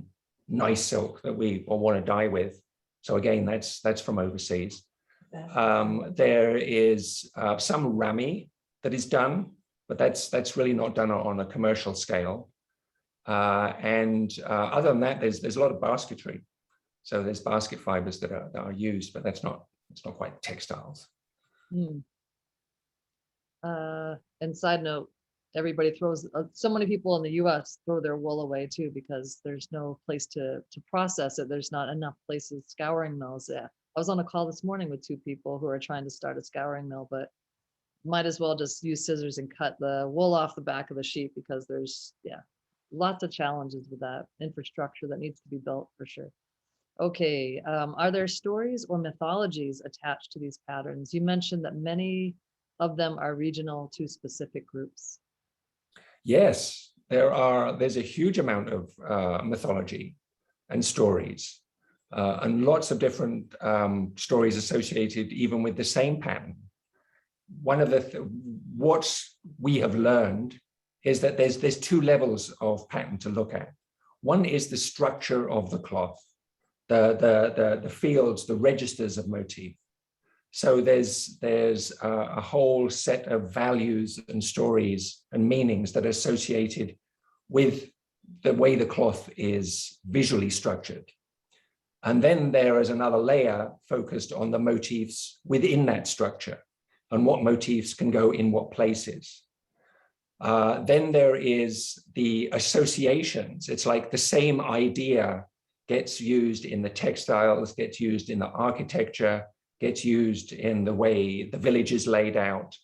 nice silk that we all want to dye with. So again, that's from overseas. There is some rami that is done, but that's really not done on a commercial scale. And other than that, there's a lot of basketry. So there's basket fibers that are used, but it's not quite textiles. And side note, everybody throws, so many people in the US throw their wool away too, because there's no place to process it. There's not enough places, scouring mills. Yeah. I was on a call this morning with 2 people who are trying to start a scouring mill, but might as well just use scissors and cut the wool off the back of the sheep, because there's, yeah, lots of challenges with that infrastructure that needs to be built for sure. Okay, are there stories or mythologies attached to these patterns? You mentioned that many of them are regional to specific groups. Yes, there's a huge amount of mythology and stories, and lots of different stories associated even with the same pattern. One of what we have learned is that there's 2 levels of pattern to look at. One is the structure of the cloth, the fields, the registers of motif. So there's a whole set of values and stories and meanings that are associated with the way the cloth is visually structured. And then there is another layer focused on the motifs within that structure and what motifs can go in what places. Then there is the associations. It's like the same idea gets used in the textiles, gets used in the architecture, gets used in the way the village is laid out.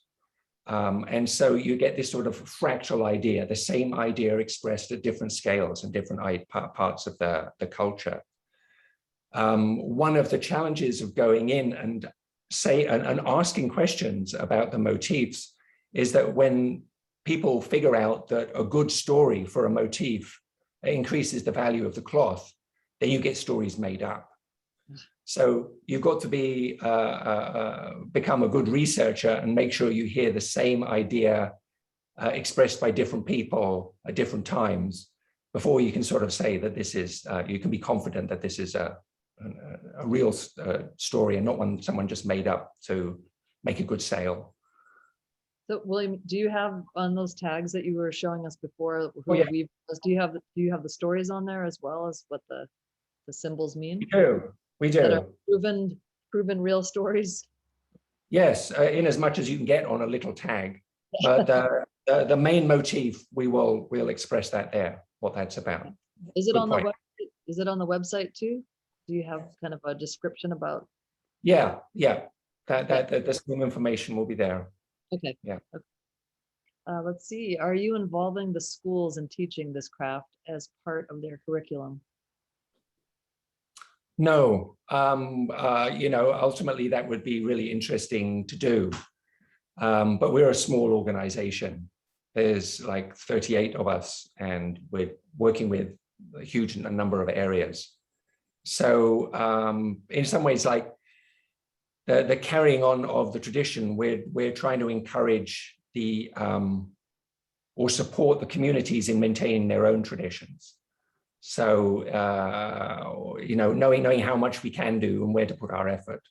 And so you get this sort of fractal idea, the same idea expressed at different scales and different parts of the culture. One of the challenges of going in and asking questions about the motifs is that when people figure out that a good story for a motif increases the value of the cloth, then you get stories made up. So you've got to become a good researcher and make sure you hear the same idea expressed by different people at different times before you can sort of say that this is, you can be confident that this is a real story and not one someone just made up to make a good sale. So William, do you have on those tags that you were showing us before, Oh, yeah. do you have the stories on there as well as what the symbols mean? We do. That are proven real stories? Yes, in as much as you can get on a little tag. But the main motif, we'll express that there, what that's about. Is it on the website too? Do you have kind of a description about? Yeah. The same information will be there. Okay. Yeah. Let's see. Are you involving the schools in teaching this craft as part of their curriculum? No, ultimately that would be really interesting to do. But we're a small organization. There's like 38 of us, and we're working with a huge number of areas. So in some ways, like the carrying on of the tradition, we're trying to encourage or support the communities in maintaining their own traditions. So, knowing how much we can do and where to put our effort.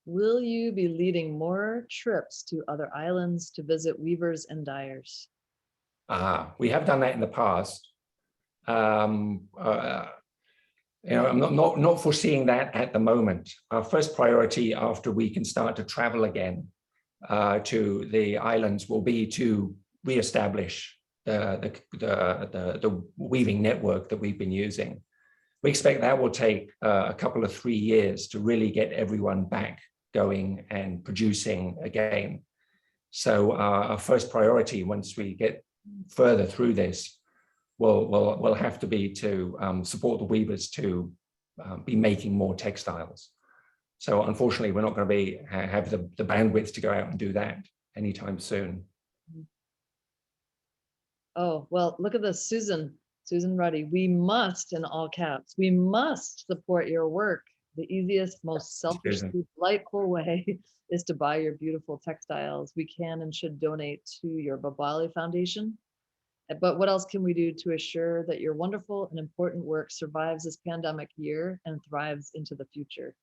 Will you be leading more trips to other islands to visit weavers and dyers? We have done that in the past. I'm not foreseeing that at the moment. Our first priority after we can start to travel again to the islands will be to reestablish the weaving network that we've been using. We expect that will take a couple of 3 years to really get everyone back going and producing again. So our first priority, once we get further through this, will have to be to support the weavers to be making more textiles. So unfortunately, we're not going to have the bandwidth to go out and do that anytime soon. Oh, well, look at this, Susan Ruddy. We must, in all caps, we must support your work. The easiest, most selfishly delightful way is to buy your beautiful textiles. We can and should donate to your Bebali Foundation. But what else can we do to assure that your wonderful and important work survives this pandemic year and thrives into the future?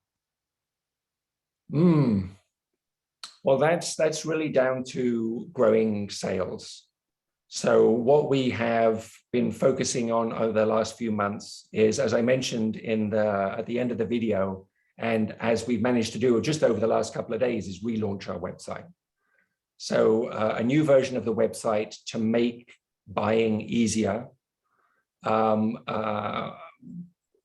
Well, that's really down to growing sales. So what we have been focusing on over the last few months is, as I mentioned at the end of the video, and as we've managed to do just over the last couple of days, is relaunch our website. So a new version of the website to make buying easier,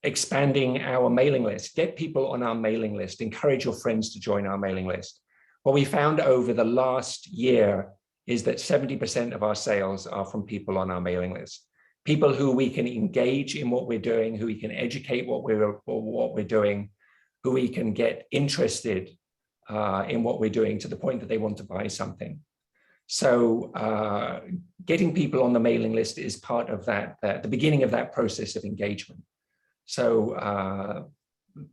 expanding our mailing list, get people on our mailing list, encourage your friends to join our mailing list. What we found over the last year is that 70% of our sales are from people on our mailing list, people who we can engage in what we're doing, who we can educate what we're doing, who we can get interested in what we're doing to the point that they want to buy something. So getting people on the mailing list is part of that, the beginning of that process of engagement. So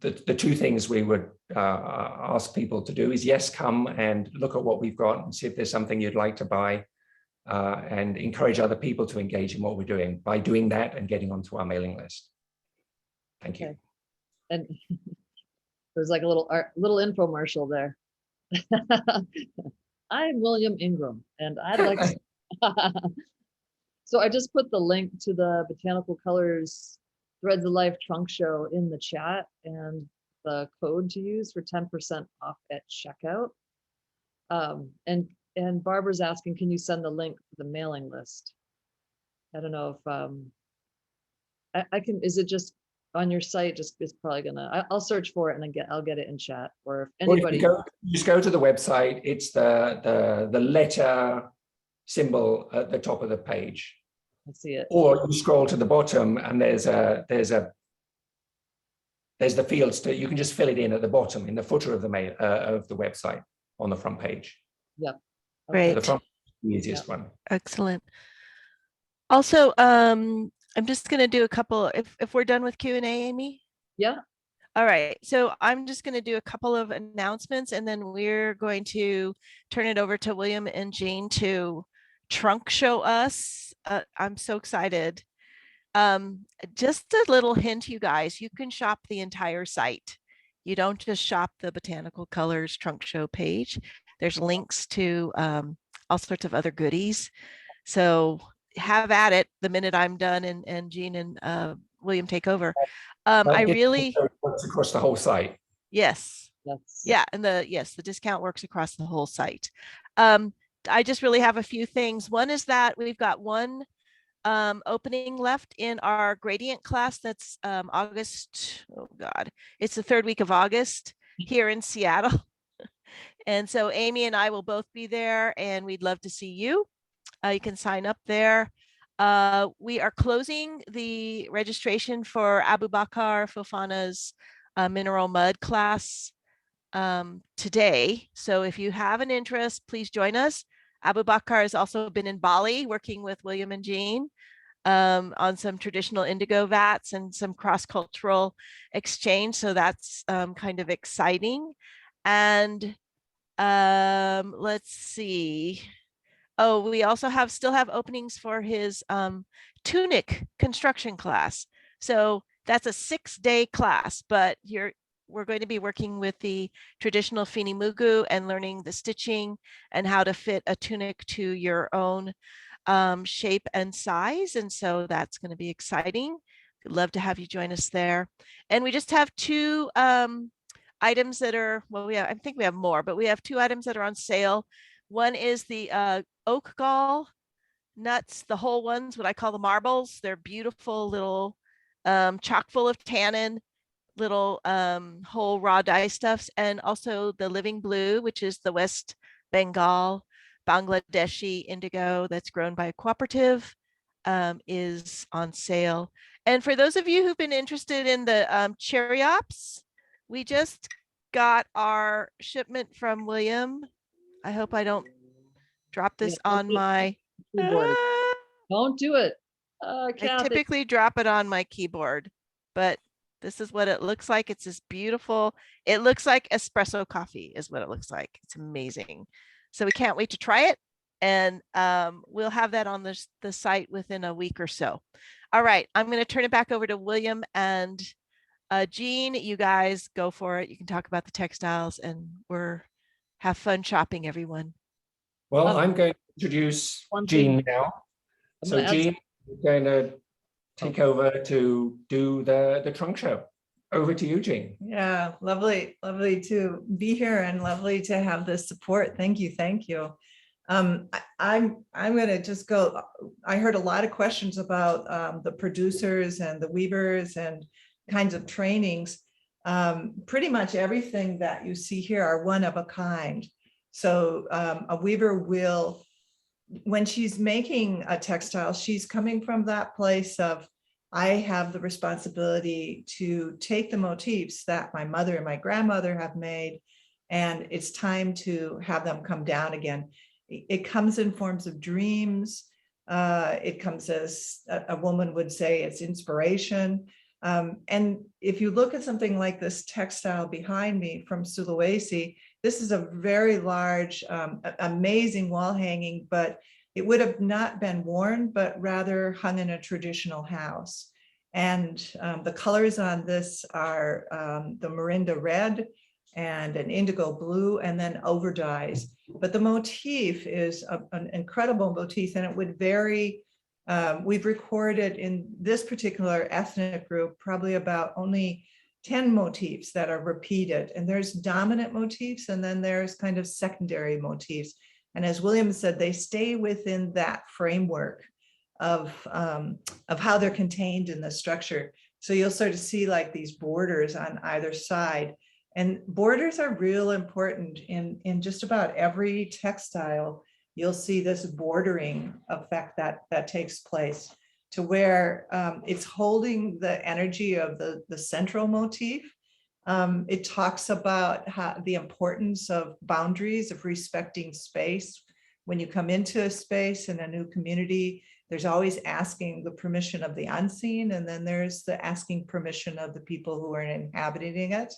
the two things we would ask people to do is, yes, come and look at what we've got and see if there's something you'd like to buy, and encourage other people to engage in what we're doing by doing that and getting onto our mailing list. Thank you. And there's like a little infomercial there. I'm William Ingram, and I'd like to. So I just put the link to the Botanical Colors Threads of Life trunk show in the chat, and the code to use for 10% off at checkout. And Barbara's asking, can you send the link to the mailing list? I don't know if I can. Is it just on your site? Just it's probably gonna. I'll search for it and I'll get it in chat. Or if anybody just go to the website. It's the letter symbol at the top of the page. I see it. Or you scroll to the bottom and there's the fields to, you can just fill it in at the bottom in the footer of the website on the front page. Yep. Great. The front is the easiest one. Excellent. Also, I'm just going to do a couple, if we're done with Q&A, Amy? Yeah. All right. So I'm just going to do a couple of announcements, and then we're going to turn it over to William and Jean to trunk show us. I'm so excited. Just a little hint, you guys, you can shop the entire site. You don't just shop the Botanical Colors trunk show page. There's links to all sorts of other goodies. So have at it the minute I'm done and Jean and William take over. I really works across the whole site. Yes. Yeah, and the discount works across the whole site. I just really have a few things. One is that we've got one opening left in our gradient class. That's August. Oh God, it's the third week of August here in Seattle. And so Amy and I will both be there, and we'd love to see you. You can sign up there. We are closing the registration for Abu Bakar Fofana's mineral mud class today. So if you have an interest, please join us. Abu Bakar has also been in Bali working with William and Jean on some traditional indigo vats and some cross-cultural exchange. So that's kind of exciting. And let's see. Oh, we also still have openings for his tunic construction class. So that's a 6-day class, but we're going to be working with the traditional Fini-Mugu and learning the stitching and how to fit a tunic to your own shape and size. And so that's going to be exciting. We'd love to have you join us there. And we just have 2 items that are, well, I think we have more, but we have 2 items that are on sale. One is the oak gall nuts, the whole ones, what I call the marbles. They're beautiful little chock full of tannin, little whole raw dye stuffs, and also the living blue, which is the West Bengal Bangladeshi indigo that's grown by a cooperative, is on sale. And for those of you who've been interested in the cherryops, we just got our shipment from William. I hope I don't drop this on my keyboard. Don't do it. I Kathy. typically drop it on my keyboard, but this is what it looks like. It's this beautiful, it looks like espresso coffee is what it looks like. It's amazing. So we can't wait to try it. And we'll have that on the site within a week or so. All right, I'm going to turn it back over to William and Jean. You guys go for it. You can talk about the textiles, and have fun shopping, everyone. Well, I'm going to introduce Jean now. So Jean is going to take over to do the trunk show. Over to you, Jean. Yeah, lovely to be here and lovely to have this support. Thank you. I'm going to just go. I heard a lot of questions about the producers and the weavers and kinds of trainings. Pretty much everything that you see here are one of a kind. So a weaver will, when she's making a textile, she's coming from that place of, I have the responsibility to take the motifs that my mother and my grandmother have made, and it's time to have them come down again. It comes in forms of dreams. It comes as a woman would say, it's inspiration. And if you look at something like this textile behind me from Sulawesi, this is a very large, amazing wall hanging, but it would have not been worn, but rather hung in a traditional house. And the colors on this are the Morinda red and an indigo blue, and then overdyes. But the motif is an incredible motif, and it would vary. We've recorded in this particular ethnic group probably about only 10 motifs that are repeated, and there's dominant motifs, and then there's kind of secondary motifs. And as William said, they stay within that framework of how they're contained in the structure. So you'll sort of see like these borders on either side. And borders are real important in just about every textile. You'll see this bordering effect that takes place to where it's holding the energy of the central motif. It talks about the importance of boundaries, of respecting space. When you come into a space in a new community, there's always asking the permission of the unseen, and then there's the asking permission of the people who are inhabiting it.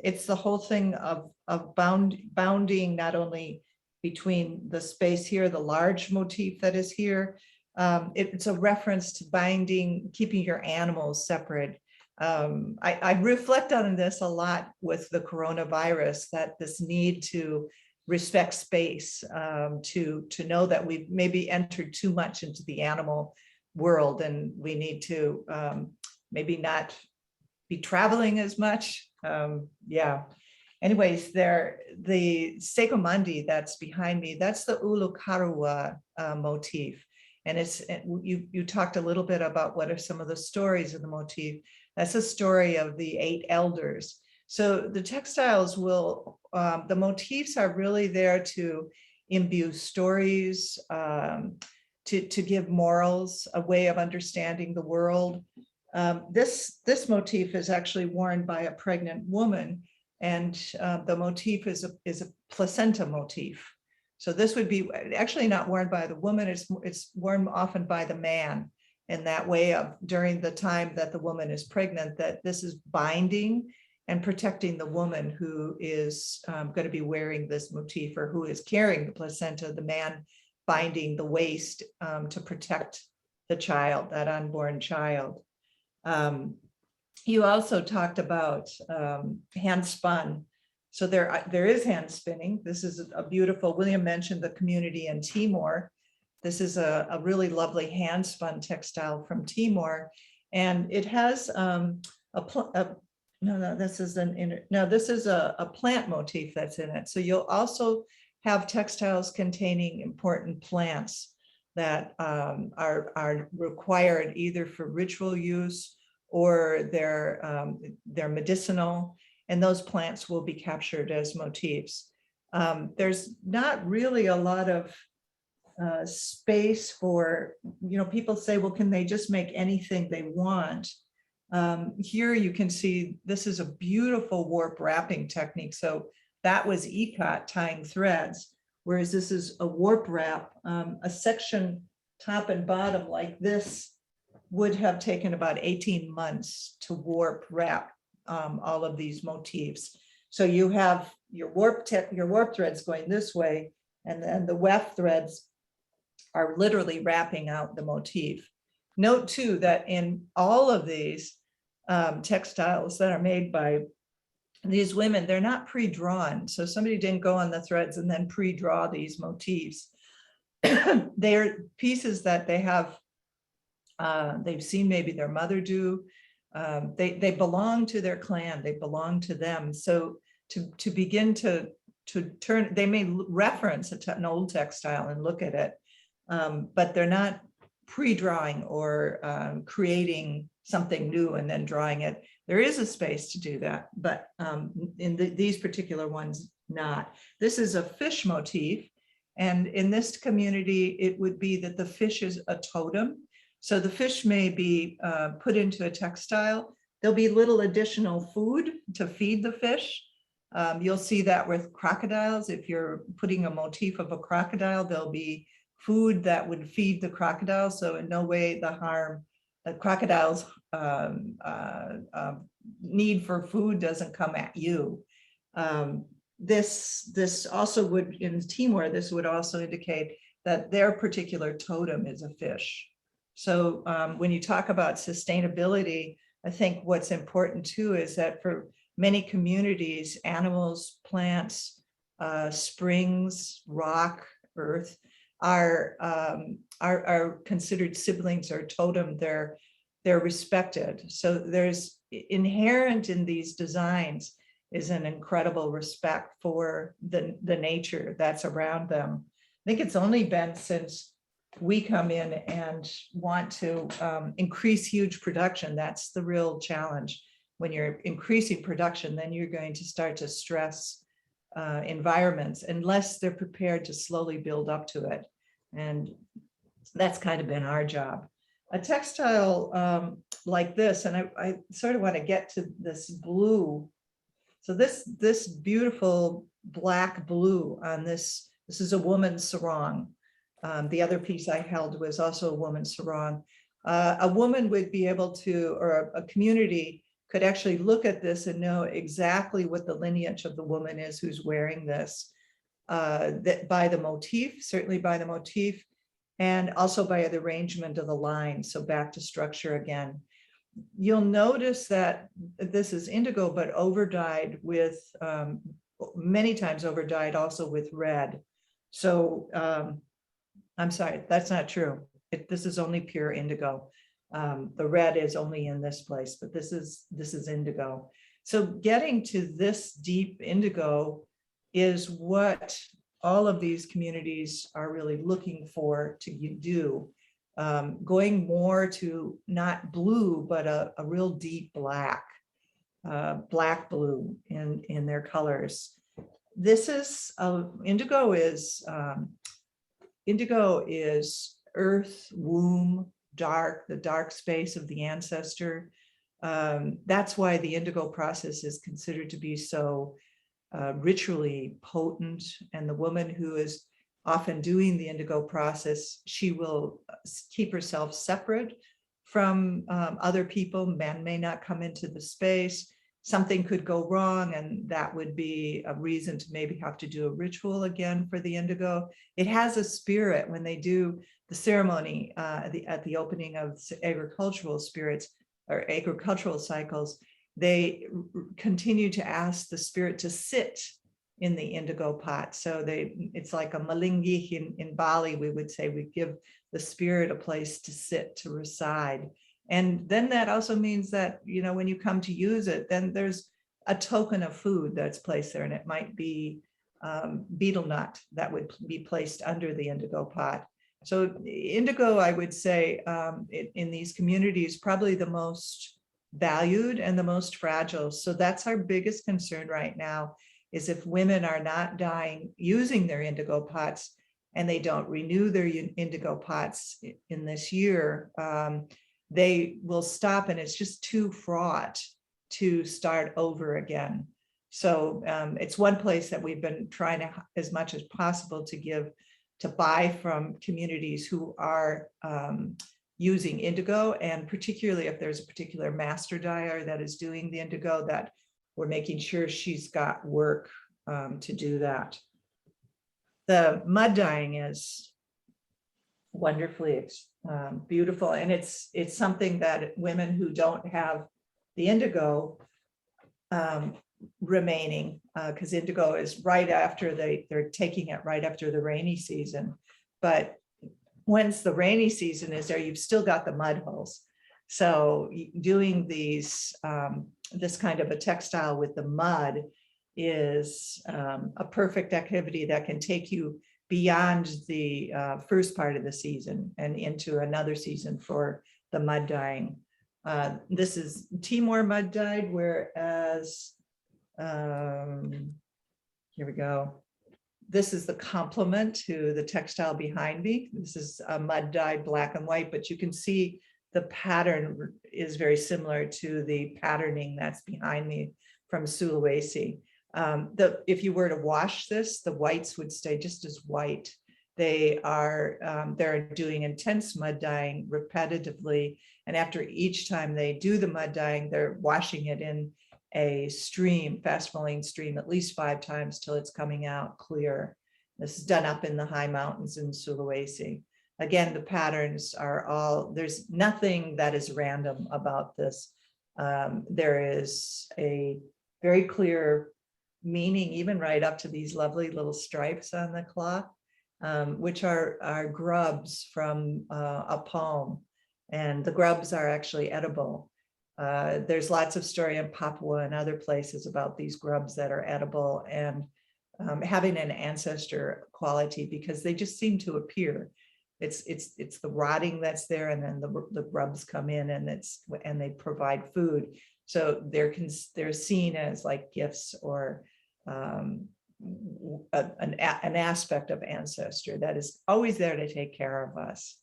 It's the whole thing of bounding not only between the space here, the large motif that is here. It's a reference to binding, keeping your animals separate. I reflect on this a lot with the coronavirus, that this need to respect space, to know that we've maybe entered too much into the animal world, and we need to maybe not be traveling as much. Yeah. Anyways, the Sekomandi that's behind me, that's the Ulu Karua motif. And you talked a little bit about what are some of the stories of the motif. That's a story of the 8 elders. So the textiles will, the motifs are really there to imbue stories, to give morals, a way of understanding the world. This motif is actually worn by a pregnant woman, and the motif is a placenta motif. So this would be actually not worn by the woman, it's worn often by the man, in that way of during the time that the woman is pregnant, that this is binding and protecting the woman who is going to be wearing this motif, or who is carrying the placenta, the man binding the waist to protect the child, that unborn child. You also talked about hand spun. So there is hand spinning. This is a beautiful, William mentioned the community in Timor. This is a really lovely hand spun textile from Timor. And it has this is a plant motif that's in it. So you'll also have textiles containing important plants that are required either for ritual use or they're medicinal, and those plants will be captured as motifs. There's not really a lot of space for, people say, well, can they just make anything they want? Here you can see this is a beautiful warp wrapping technique. So that was ikat, tying threads, whereas this is a warp wrap. A section top and bottom like this would have taken about 18 months to warp wrap all of these motifs. So you have your warp threads going this way, and then the weft threads are literally wrapping out the motif. Note too that in all of these textiles that are made by these women, they're not pre-drawn. So somebody didn't go on the threads and then pre-draw these motifs. They're pieces that they have, they've seen maybe their mother do. They belong to their clan, they belong to them. So to begin to turn, they may reference an old textile and look at it, but they're not pre-drawing or creating something new and then drawing it. There is a space to do that, but in these particular ones, not. This is a fish motif, and in this community, it would be that the fish is a totem. So the fish may be put into a textile. There'll be little additional food to feed the fish. You'll see that with crocodiles. If you're putting a motif of a crocodile, there'll be food that would feed the crocodile. So in no way the harm, the crocodile's need for food doesn't come at you. This also would, in Timor, this would also indicate that their particular totem is a fish. So when you talk about sustainability, I think what's important too is that for many communities, animals, plants, springs, rock, earth are considered siblings or totem. They're respected. So there's inherent in these designs is an incredible respect for the nature that's around them. I think it's only been since we come in and want to increase huge production. That's the real challenge. When you're increasing production, then you're going to start to stress environments unless they're prepared to slowly build up to it. And that's kind of been our job. A textile like this, and I sort of want to get to this blue. So this beautiful black blue on this is a woman's sarong. The other piece I held was also a woman's sarong. A woman would be able to, or a community could actually look at this and know exactly what the lineage of the woman is who's wearing this, that by the motif, certainly by the motif, and also by the arrangement of the line. So back to structure again. You'll notice that this is indigo, but overdyed with, many times overdyed also with red. So I'm sorry, that's not true. This is only pure indigo. The red is only in this place, but this is indigo. So getting to this deep indigo is what all of these communities are really looking for to do. going more to not blue, but a real deep black, black blue in their colors. This is indigo is earth, womb, dark, the dark space of the ancestor. That's why the indigo process is considered to be so ritually potent. And the woman who is often doing the indigo process, she will keep herself separate from other people. Men may not come into the space. Something could go wrong, and that would be a reason to maybe have to do a ritual again for the indigo. It has a spirit. When they do the ceremony at the opening of agricultural spirits or agricultural cycles, they continue to ask the spirit to sit in the indigo pot. So it's like a malinggi in Bali, we would say. We give the spirit a place to sit, to reside. And then that also means that, you know, when you come to use it, then there's a token of food that's placed there, and it might be betel nut that would be placed under the indigo pot. So indigo, I would say, in these communities, probably the most valued and the most fragile. So that's our biggest concern right now, is if women are not dying using their indigo pots and they don't renew their indigo pots in this year, they will stop, and it's just too fraught to start over again. So it's one place that we've been trying to, as much as possible, to buy from communities who are using indigo, and particularly if there's a particular master dyer that is doing the indigo, that we're making sure she's got work to do that. The mud dyeing is wonderfully beautiful, and it's something that women who don't have the indigo remaining, because indigo is right after they're taking it right after the rainy season. But once the rainy season is there, you've still got the mud holes. So doing these this kind of a textile with the mud is a perfect activity that can take you beyond the first part of the season and into another season for the mud dyeing. This is Timor mud dyed, whereas here we go. This is the complement to the textile behind me. This is a mud dyed black and white, but you can see the pattern is very similar to the patterning that's behind me from Sulawesi. If you were to wash this, the whites would stay just as white. They're doing intense mud dyeing repetitively, and after each time they do the mud dyeing, they're washing it in a stream, fast flowing stream, at least 5 times till it's coming out clear. This is done up in the high mountains in Sulawesi. Again, the patterns are all, there's nothing that is random about this. There is a very clear meaning, even right up to these lovely little stripes on the cloth, which are grubs from a palm. And the grubs are actually edible. There's lots of story in Papua and other places about these grubs that are edible and having an ancestor quality, because they just seem to appear. It's the rotting that's there, and then the grubs come in and they provide food. So they're seen as like gifts or an aspect of ancestor that is always there to take care of us.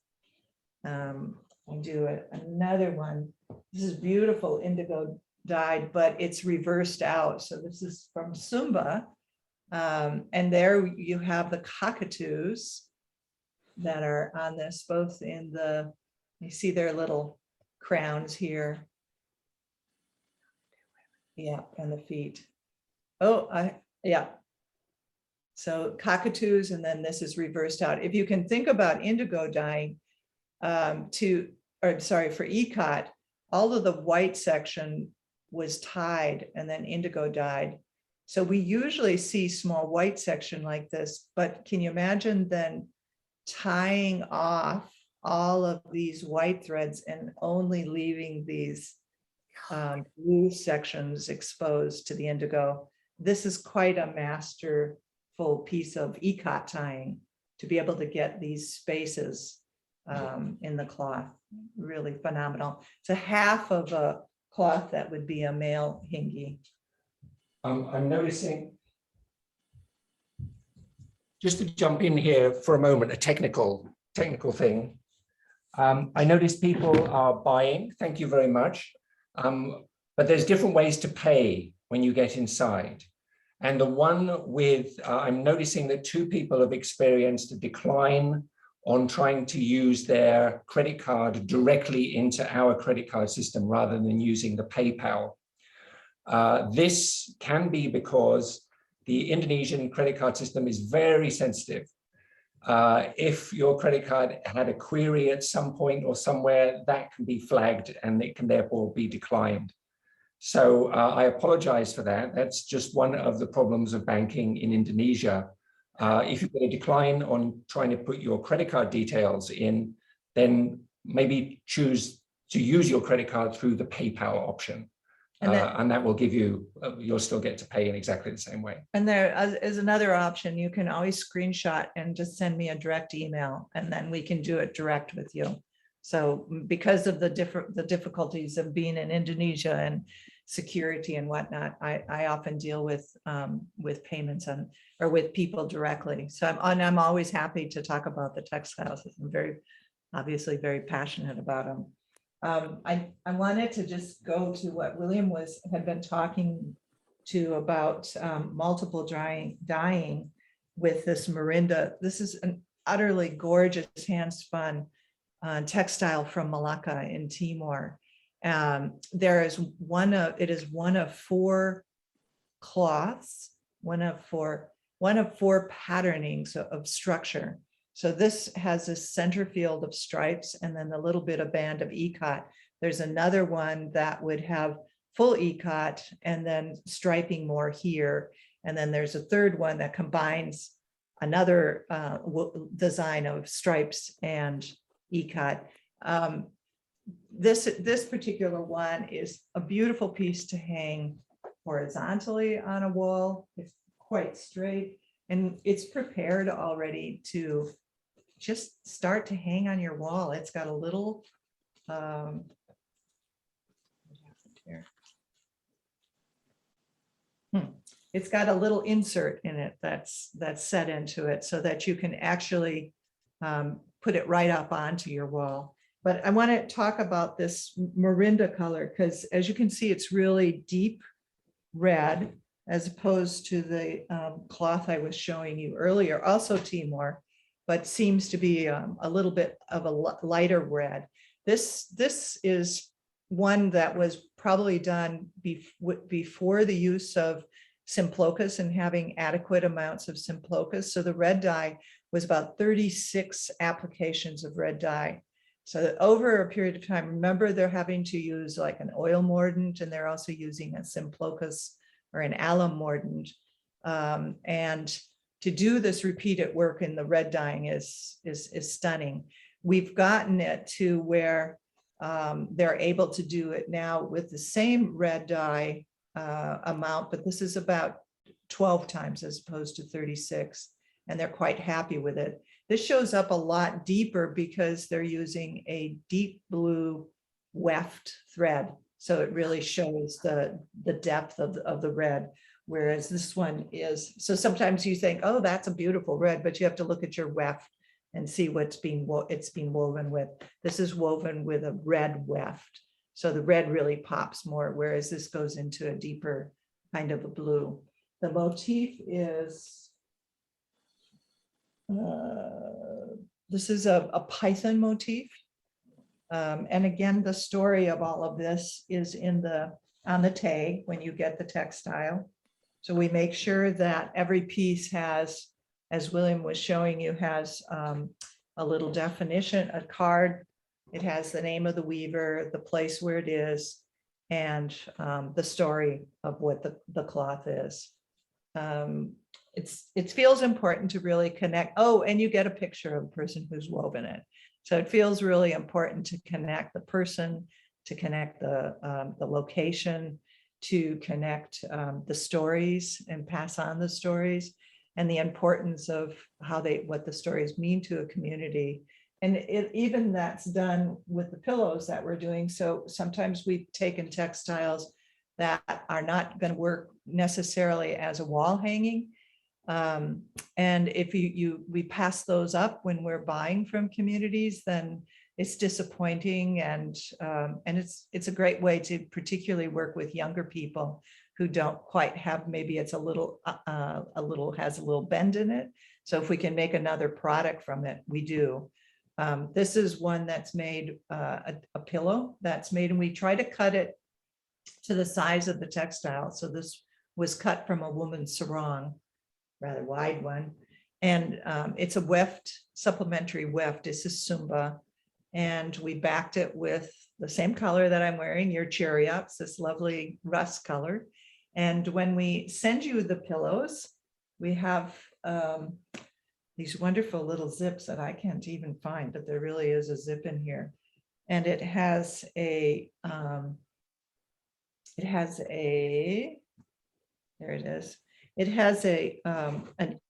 I'll do another one. This is beautiful indigo dyed, but it's reversed out. So this is from Sumba. And there you have the cockatoos that are on this, both in you see their little crowns here. Yeah, and the feet. Yeah. So cockatoos, and then this is reversed out. If you can think about indigo dyeing for ikat, all of the white section was tied and then indigo dyed. So we usually see small white section like this, but can you imagine then tying off all of these white threads and only leaving these blue sections exposed to the indigo? This is quite a masterful piece of ikat tying, to be able to get these spaces in the cloth. Really phenomenal. It's a half of a cloth that would be a male hingi. I'm noticing, just to jump in here for a moment, a technical thing. I notice people are buying, thank you very much, but there's different ways to pay when you get inside. And the one with, I'm noticing that 2 people have experienced a decline on trying to use their credit card directly into our credit card system rather than using the PayPal. This can be because the Indonesian credit card system is very sensitive. If your credit card had a query at some point or somewhere, that can be flagged and it can therefore be declined. So I apologize for that. That's just one of the problems of banking in Indonesia. If you get a decline on trying to put your credit card details in, then maybe choose to use your credit card through the PayPal option. And that will give you, you'll still get to pay in exactly the same way. And there is another option. You can always screenshot and just send me a direct email, and then we can do it direct with you. So because of the difficulties of being in Indonesia and security and whatnot, I often deal with payments or with people directly. So I'm always happy to talk about the textiles. I'm obviously very passionate about them. I wanted to just go to what William had been talking to about multiple dyeing with this Marinda. This is an utterly gorgeous hand-spun textile from Malacca in Timor. It is one of 4 cloths, one of four patternings of structure. So this has a center field of stripes and then a little bit of band of ikat. There's another one that would have full ikat and then striping more here. And then there's a third one that combines another design of stripes and ikat. This particular one is a beautiful piece to hang horizontally on a wall. It's quite straight and it's prepared already to just start to hang on your wall. It's got a little it's got a little insert in it that's set into it so that you can actually put it right up onto your wall. But I want to talk about this Marinda color because as you can see, it's really deep red as opposed to the cloth I was showing you earlier, also Timor, but seems to be a little bit of a lighter red. This is one that was probably done before the use of Simplocus and having adequate amounts of Simplocus. So the red dye was about 36 applications of red dye. So over a period of time, remember they're having to use like an oil mordant and they're also using a Simplocus or an alum mordant. And to do this repeated work in the red dyeing is stunning. We've gotten it to where they're able to do it now with the same red dye amount, but this is about 12 times as opposed to 36, and they're quite happy with it. This shows up a lot deeper because they're using a deep blue weft thread. So it really shows the depth of the red. Whereas this one is, so sometimes you think, oh, that's a beautiful red, but you have to look at your weft and see what's being woven with. This is woven with a red weft. So the red really pops more, whereas this goes into a deeper kind of a blue. The motif is, this is a python motif. And again, the story of all of this is on the tag when you get the textile. So we make sure that every piece has, as William was showing you, has a little definition, a card. It has the name of the weaver, the place where it is, and the story of what the cloth is. It feels important to really connect. Oh, and you get a picture of the person who's woven it. So it feels really important to connect the person, to connect the location, to connect the stories and pass on the stories, and the importance of what the stories mean to a community, And even that's done with the pillows that we're doing. So sometimes we've taken textiles that are not going to work necessarily as a wall hanging. And if we pass those up when we're buying from communities, then it's disappointing. And it's a great way to particularly work with younger people who don't quite have, maybe it's a little has a little bend in it. So if we can make another product from it, we do. This is one that's made, a pillow that's made, and we try to cut it to the size of the textile. So this was cut from a woman's sarong, rather wide one. And it's a weft, supplementary weft. This is Sumba. And we backed it with the same color that I'm wearing, your cherry ups, this lovely rust color. And when we send you the pillows, we have these wonderful little zips that I can't even find, but there really is a zip in here. And it has a, there it is. It has a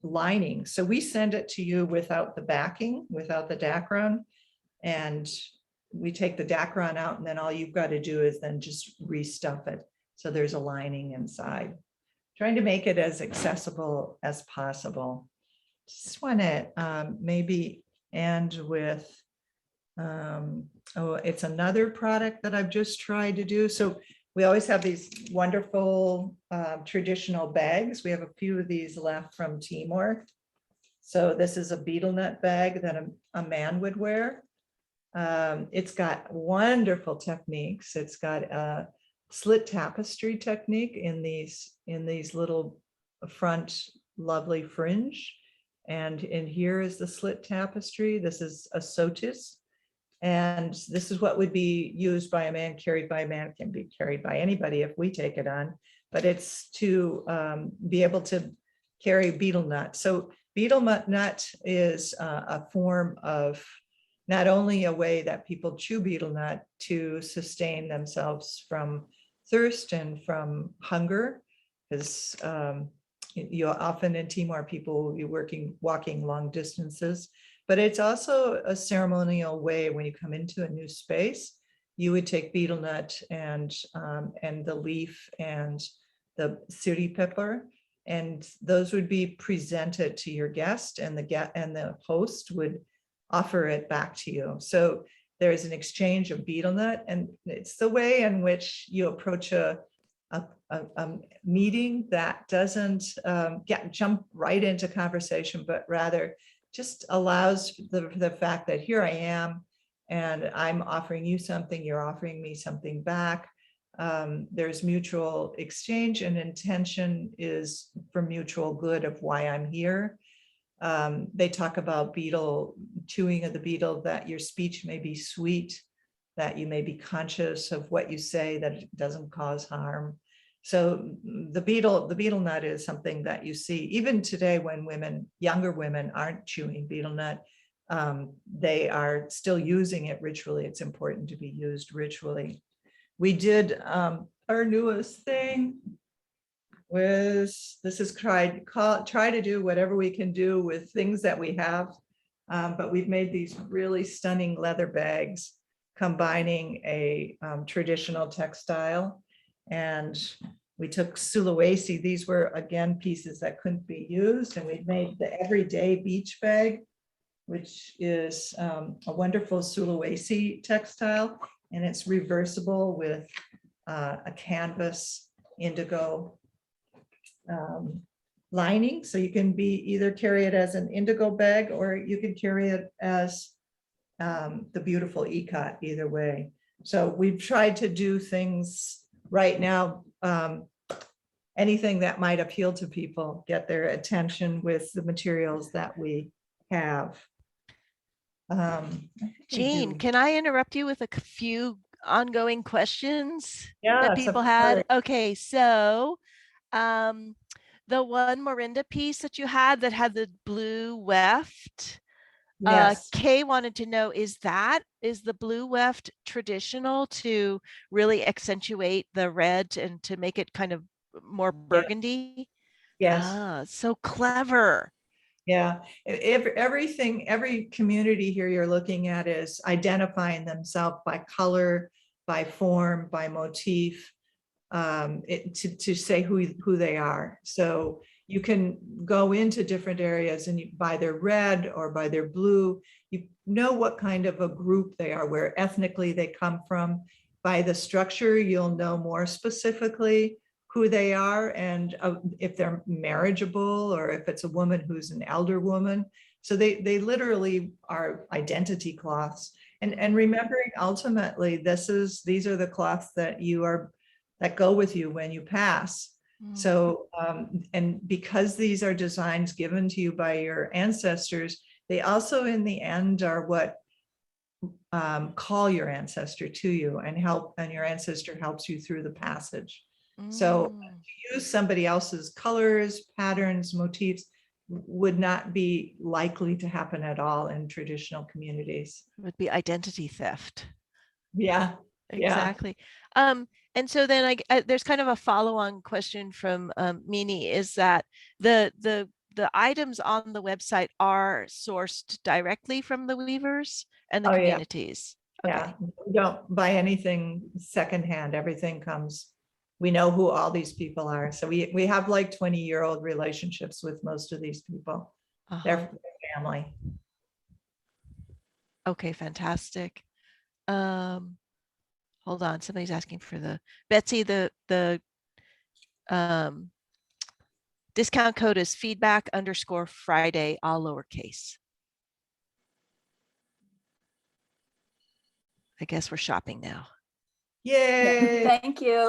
lining. So we send it to you without the backing, without the dacron. And we take the dacron out, and then all you've got to do is then just restuff it. So there's a lining inside. Trying to make it as accessible as possible. Just want to maybe end with, oh, it's another product that I've just tried to do. So we always have these wonderful traditional bags. We have a few of these left from Timor. So this is a betel nut bag that a man would wear. It's got wonderful techniques. It's got a slit tapestry technique in these little front lovely fringe. And in here is the slit tapestry. This is a sotis. And this is what would be used by a man, carried by a man, can be carried by anybody if we take it on, but it's to be able to carry betel nut. So betel nut is a form of not only a way that people chew betel nut to sustain themselves from thirst and from hunger, because you often in Timor people will be walking long distances, but it's also a ceremonial way. When you come into a new space, you would take betel nut and the leaf and the siri pepper, and those would be presented to your guest, and the host would offer it back to you. So there's an exchange of betel nut, and it's the way in which you approach a meeting that doesn't jump right into conversation, but rather just allows the fact that here I am and I'm offering you something, you're offering me something back. There's mutual exchange, and intention is for mutual good of why I'm here. They talk about chewing of the betel, that your speech may be sweet, that you may be conscious of what you say, that it doesn't cause harm. So the betel nut is something that you see even today when younger women aren't chewing betel nut. They are still using it ritually. It's important to be used ritually. We did our newest thing was, this is try to do whatever we can do with things that we have. But we've made these really stunning leather bags combining a traditional textile. And we took Sulawesi. These were, again, pieces that couldn't be used. And we've made the everyday beach bag, which is a wonderful Sulawesi textile. And it's reversible with a canvas indigo lining. So you can either carry it as an indigo bag, or you can carry it as the beautiful ikat, either way. So we've tried to do things right now, anything that might appeal to people, get their attention with the materials that we have. Jean, can I interrupt you with a few ongoing questions Yeah, that people had? Okay, so the one Morinda piece that you had that had the blue weft, yes. Kay wanted to know, is the blue weft traditional to really accentuate the red and to make it kind of more burgundy? Yes. Ah, so clever. Yeah, every community here you're looking at is identifying themselves by color, by form, by motif, to say who they are. So you can go into different areas and by their red or by their blue, you know what kind of a group they are, where ethnically they come from. By the structure, you'll know more specifically who they are and if they're marriageable or if it's a woman who's an elder woman. So they literally are identity cloths. And remembering ultimately these are the cloths that go with you when you pass. So and because these are designs given to you by your ancestors, they also in the end are what call your ancestor to you and help, and your ancestor helps you through the passage. So to use somebody else's colors, patterns, motifs would not be likely to happen at all in traditional communities. It would be identity theft. Yeah, exactly. And so then there's kind of a follow-on question from Mini, is that the items on the website are sourced directly from the weavers and the communities. Yeah, we don't buy anything secondhand. Everything comes, we know who all these people are. So we have like 20-year-old relationships with most of these people. They're family. Okay, fantastic. Hold on, somebody's asking for the Betsy, the discount code is feedback_Friday, all lowercase. I guess we're shopping now. Yay! Thank you.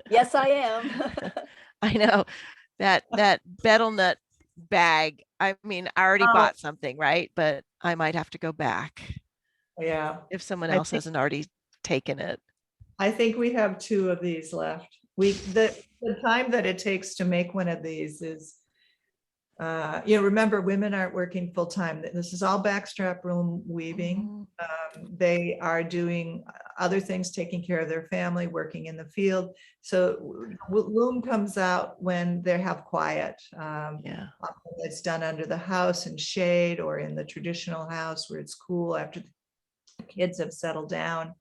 Yes, I am. I know that betel nut bag. I mean, I already bought something, right? But I might have to go back. Yeah. If someone else hasn't already taken it. I think we have 2 of these left. The time that it takes to make one of these is, remember, women aren't working full time. This is all backstrap loom weaving. They are doing other things, taking care of their family, working in the field. So loom comes out when they have quiet. It's done under the house in shade or in the traditional house where it's cool after the kids have settled down.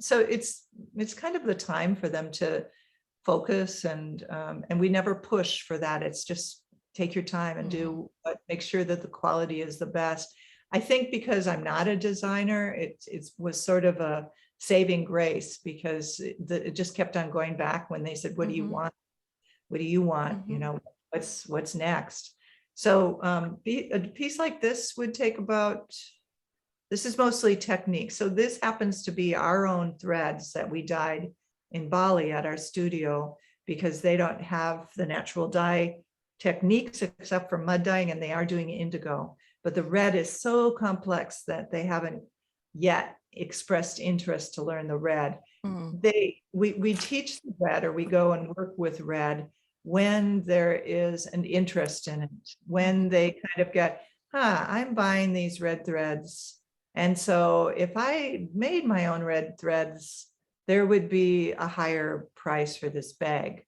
So it's kind of the time for them to focus, and we never push for that. It's just take your time and do, but make sure that the quality is the best. I think because I'm not a designer, it was sort of a saving grace, because it just kept on going back when they said, what do you want? What do you want? You know, what's next? So a piece like this would take about, this is mostly technique. So this happens to be our own threads that we dyed in Bali at our studio, because they don't have the natural dye techniques except for mud dyeing, and they are doing indigo. But the red is so complex that they haven't yet expressed interest to learn the red. We teach the red, or we go and work with red when there is an interest in it, when they kind of get, I'm buying these red threads. And so if I made my own red threads, there would be a higher price for this bag.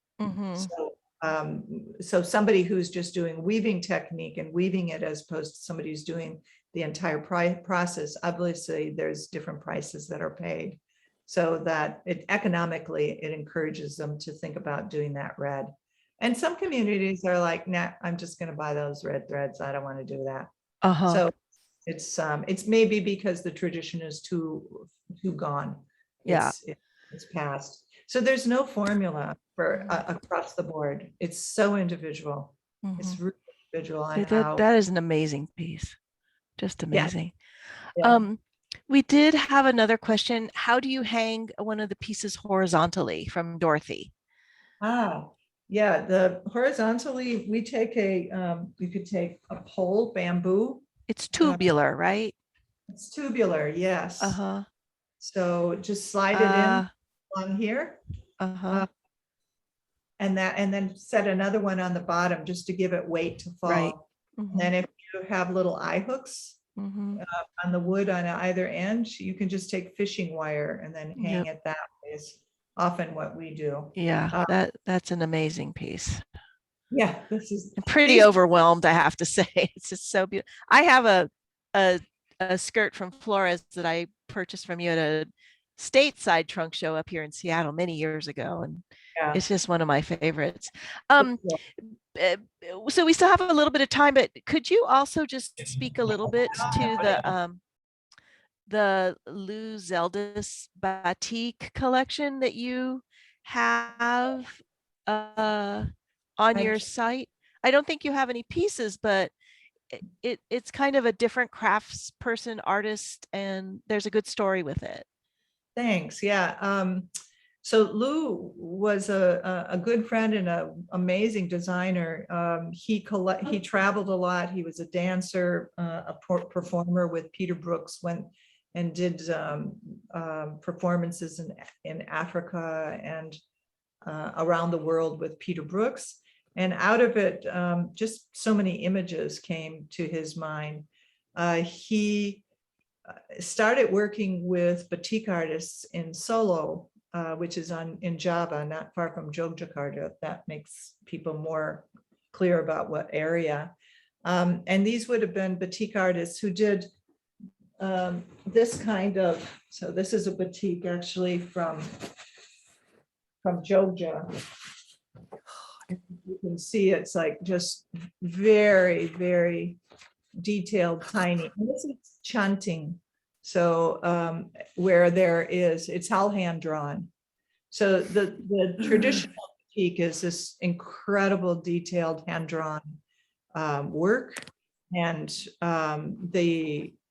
So somebody who's just doing weaving technique and weaving it, as opposed to somebody who's doing the entire process, obviously there's different prices that are paid, so that economically it encourages them to think about doing that red. And some communities are like, nah, I'm just going to buy those red threads. I don't want to do that. So it's maybe because the tradition is too gone. It's past. So there's no formula for across the board. It's so individual. It's really individual. That is an amazing piece. Just amazing. Yeah. We did have another question. How do you hang one of the pieces horizontally, from Dorothy? Yeah, the horizontally, we take you could take a pole, bamboo. It's tubular, right? It's tubular, yes. So just slide it in on here. And then set another one on the bottom just to give it weight to fall. Right. And then if you have little eye hooks on the wood on either end, you can just take fishing wire and then hang it that way. Is often what we do. Yeah, that's an amazing piece. Yeah, this is I'm pretty overwhelmed, I have to say. It's just so beautiful. I have a skirt from Flores that I purchased from you at a stateside trunk show up here in Seattle many years ago, and yeah. it's just one of my favorites. Uh, so we still have a little bit of time, but could you also just speak a little bit to the Lou Zeldis batik collection that you have on your site? I don't think you have any pieces, but it's kind of a different craftsperson artist, and there's a good story with it. Thanks. Yeah. So Lou was a good friend and an amazing designer. He traveled a lot. He was a dancer, a performer with Peter Brooks, went and did performances in Africa and around the world with Peter Brooks. And out of it, just so many images came to his mind. He started working with batik artists in Solo, which is in Java, not far from Yogyakarta. That makes people more clear about what area. And these would have been batik artists who did this kind of, so this is a batik actually from Jogja. You can see it's like just very, very detailed, tiny. And this is chanting. So where it's all hand drawn. So the traditional batik is this incredible detailed hand drawn work. And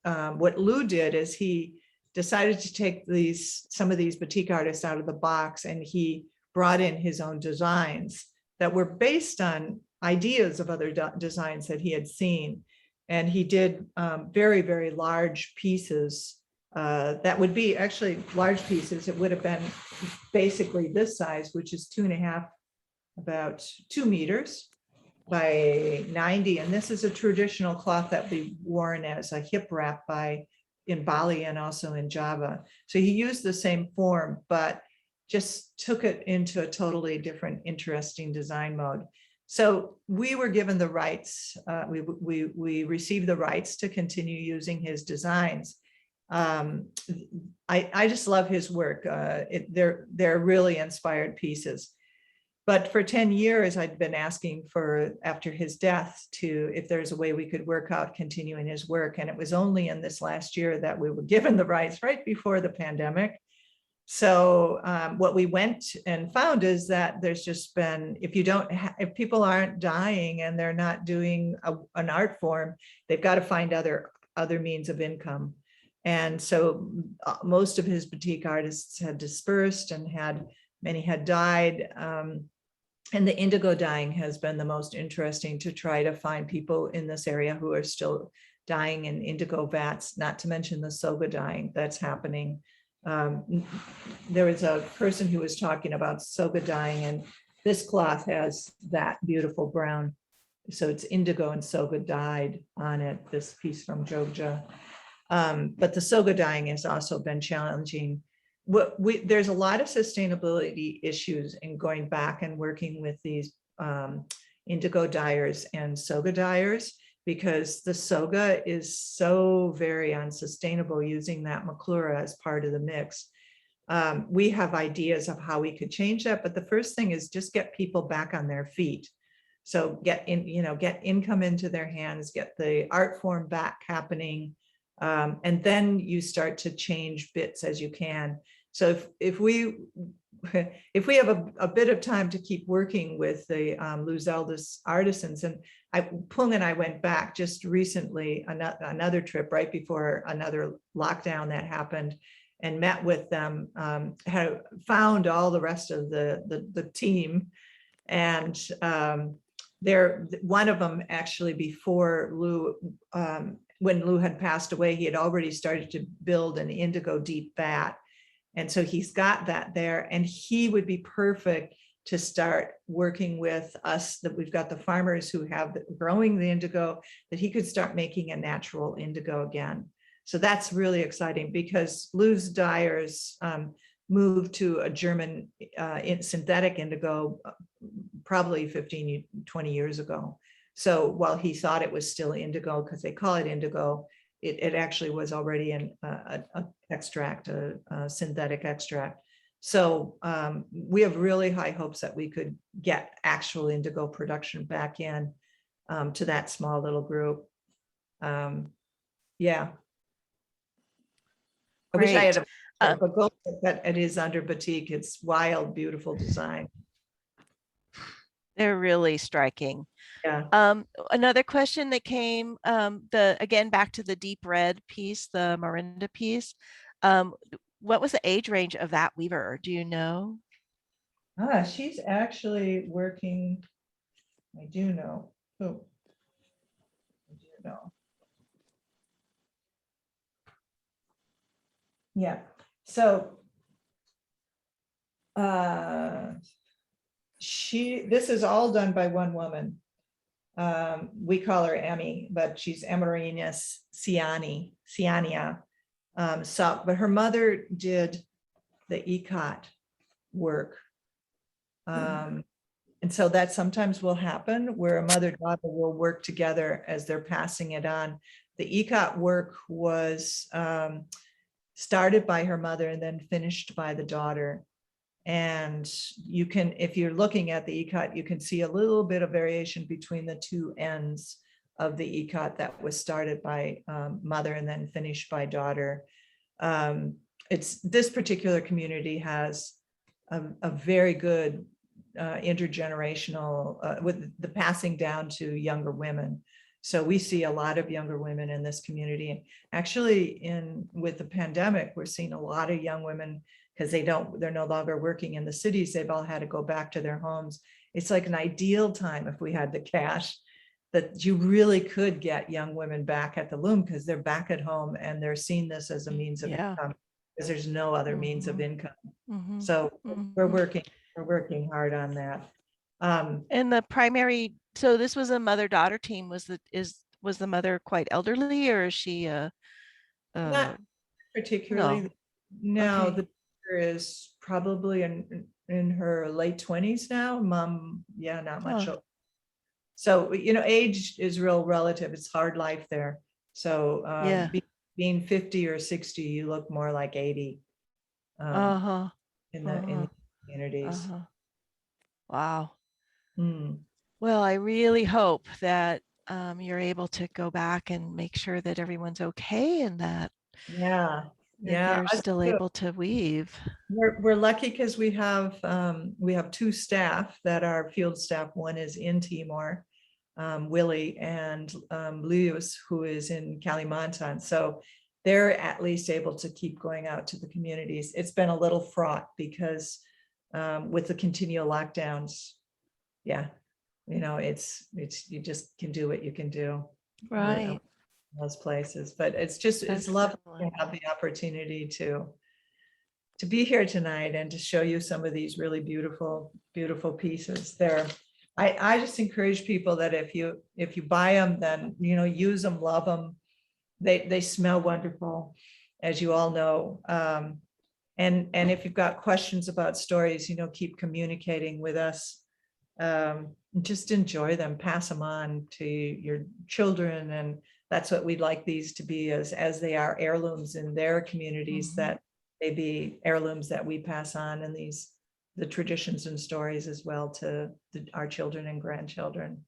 what Lou did is he decided to take some of these batik artists out of the box, and he brought in his own designs that were based on ideas of other designs that he had seen. And he did very, very large pieces that would be actually large pieces. It would have been basically this size, which is 2.5, about 2 meters by 90. And this is a traditional cloth that we worn as a hip wrap in Bali and also in Java. So he used the same form, but just took it into a totally different, interesting design mode. So we were given the rights. We received the rights to continue using his designs. I just love his work. They're really inspired pieces. But for 10 years, I'd been asking after his death, if there's a way we could work out continuing his work. And it was only in this last year that we were given the rights, right before the pandemic. So what we went and found is that there's just been, if people aren't dying and they're not doing an art form, they've got to find other means of income. And so most of his batik artists had dispersed, and many had died. And the indigo dyeing has been the most interesting, to try to find people in this area who are still dyeing in indigo vats, not to mention the soga dyeing that's happening. There was a person who was talking about soga dyeing, and this cloth has that beautiful brown. So it's indigo and soga dyed on it, this piece from Jogja. But the soga dyeing has also been challenging. There's a lot of sustainability issues in going back and working with these indigo dyers and soga dyers, because the soga is so very unsustainable using that maclura as part of the mix. We have ideas of how we could change that, but the first thing is just get people back on their feet. So get income into their hands, get the art form back happening, and then you start to change bits as you can. So if we have a bit of time to keep working with the Lou Zeldis artisans, and Pung and I went back just recently, another trip right before another lockdown that happened, and met with them, had found all the rest of the team. And one of them actually, before Lou, when Lou had passed away, he had already started to build an indigo deep vat. And so he's got that there, and he would be perfect to start working with us, that we've got the farmers who have growing the indigo, that he could start making a natural indigo again. So that's really exciting, because Lou's dyers moved to a German synthetic indigo probably 20 years ago. So while he thought it was still indigo, because they call it indigo, it actually was already an extract, a synthetic extract. So we have really high hopes that we could get actual indigo production back in to that small little group. Yeah. I wish I had Great. but go, but it is under batik. It's wild, beautiful design. They're really striking. Yeah. Another question that came, again, back to the deep red piece, the Marinda piece. What was the age range of that weaver? Do you know? She's actually working. I do know. Oh, I do know. Yeah. So this is all done by one woman. We call her Emmy, but she's Emerinas Ciania. But her mother did the ikat work. And so that sometimes will happen where a mother-daughter will work together as they're passing it on. The ikat work was started by her mother and then finished by the daughter. And you can, if you're looking at the ikat, you can see a little bit of variation between the two ends of the ikat that was started by mother and then finished by daughter. It's this particular community has a very good intergenerational with the passing down to younger women. So we see a lot of younger women in this community. And actually with the pandemic, we're seeing a lot of young women because they're no longer working in the cities. They've all had to go back to their homes. It's like an ideal time if we had the cash that you really could get young women back at the loom because they're back at home and they're seeing this as a means of income because there's no other means of income. So we're working hard on that. And the primary, so this was a mother-daughter team. Was the mother quite elderly, or is she not particularly? No, Okay. the daughter is probably in her late 20s now. Mom, yeah, not much. So, age is real relative. It's hard life there. So being 50 or 60, you look more like 80 in the communities. Wow. Mm. Well, I really hope that you're able to go back and make sure that everyone's okay and that they're still able to weave. We're lucky because we have two staff that are field staff. One is in Timor, Willie, and Luis, who is in Kalimantan. So they're at least able to keep going out to the communities. It's been a little fraught because with the continual lockdowns, it's you just can do what you can do. Right. Those places, but it's lovely to have the opportunity to be here tonight and to show you some of these really beautiful pieces there. I just encourage people that if you buy them, then use them, love them. They smell wonderful, as you all know. And if you've got questions about stories, keep communicating with us. Just enjoy them, pass them on to your children, and that's what we'd like these to be, as they are heirlooms in their communities, that they be heirlooms that we pass on, and the traditions and stories as well to our children and grandchildren.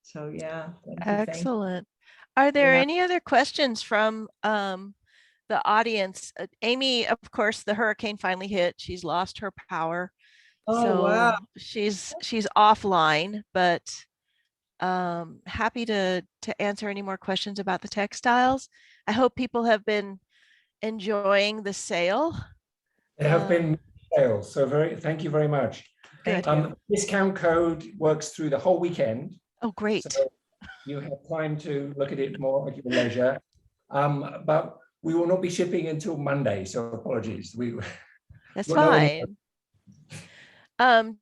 So yeah. Excellent. Are there any other questions from the audience? Amy, of course, the hurricane finally hit. She's lost her power. Wow. She's offline, but happy to answer any more questions about the textiles. I hope people have been enjoying the sale. There have been sales, so thank you very much. Thank you. Discount code works through the whole weekend. Oh, great. So you have time to look at it more at your leisure. But we will not be shipping until Monday, so apologies. That's fine.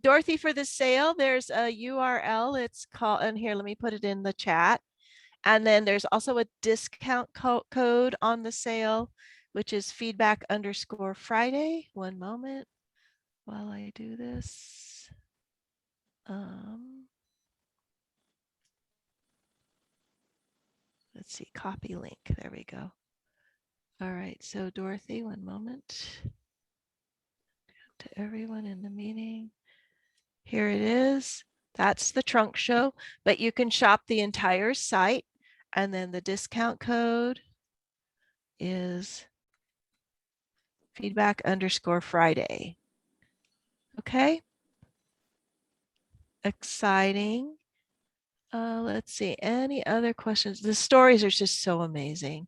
Dorothy, for the sale, there's a URL. It's called, and here, let me put it in the chat. And then there's also a discount code on the sale, which is feedback_Friday. One moment while I do this. Let's see, copy link. There we go. All right, so Dorothy, one moment. To everyone in the meeting. Here it is. That's the trunk show, but you can shop the entire site. And then the discount code is feedback_Friday. Okay. Exciting. Let's see, any other questions? The stories are just so amazing.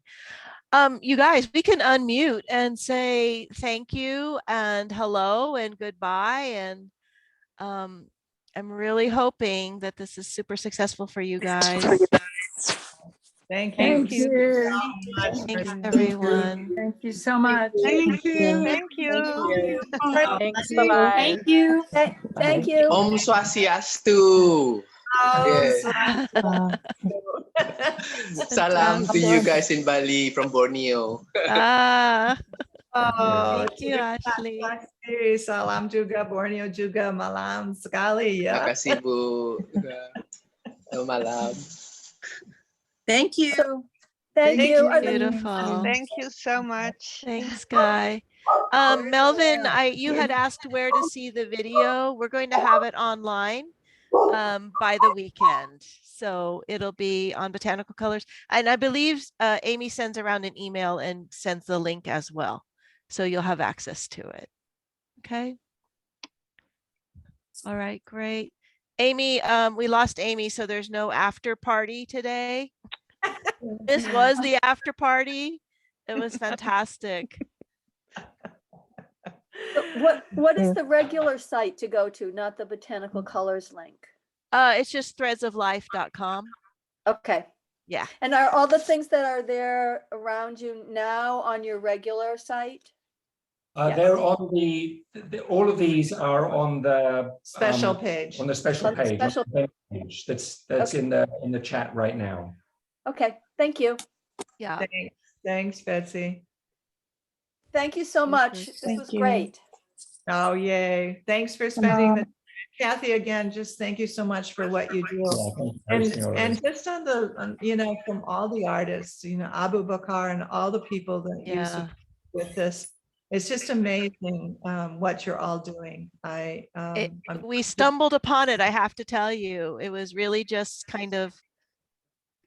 You guys, we can unmute and say thank you and hello and goodbye. And I'm really hoping that this is super successful for you guys. Thank you. Thank you. Thanks, everyone. Thank you so much. Thank you. Thank you. Thanks. Bye-bye. Thank you. Thank you. Om Swastiastu. Yes. Salam to you guys in Bali from Borneo. Ah, Oh, thank you, Ashley. Ashley. Salam juga, Borneo juga, malam sekali ya. Makasih Bu. Selamat malam. Thank you. So, thank you. Are the- Beautiful. Thank you so much. Thanks, Guy. Melvin, you had asked where to see the video. We're going to have it online by the weekend. So it'll be on Botanical Colors. And I believe Amy sends around an email and sends the link as well. So you'll have access to it. Okay. All right, great. Amy, we lost Amy, so there's no after party today. This was the after party. It was fantastic. What is the regular site to go to, not the Botanical Colors link? It's just threadsoflife.com. Okay. Yeah. And are all the things that are there around you now on your regular site? Yes. They're on all of these are on the Special page. on the special On the page, special- on the page that's Okay. in the chat right now. Okay, thank you. Yeah. Thanks, Betsy. Thank you so much. This was great. Oh, yay. Thanks for spending the, Kathy, again, just thank you so much for what you do. Yeah, thank you for hosting all of And this. just on the, from all the artists, Abu Bakar and all the people that you Yeah. support with this, it's just amazing what you're all doing. We stumbled upon it, I have to tell you. It was really just kind of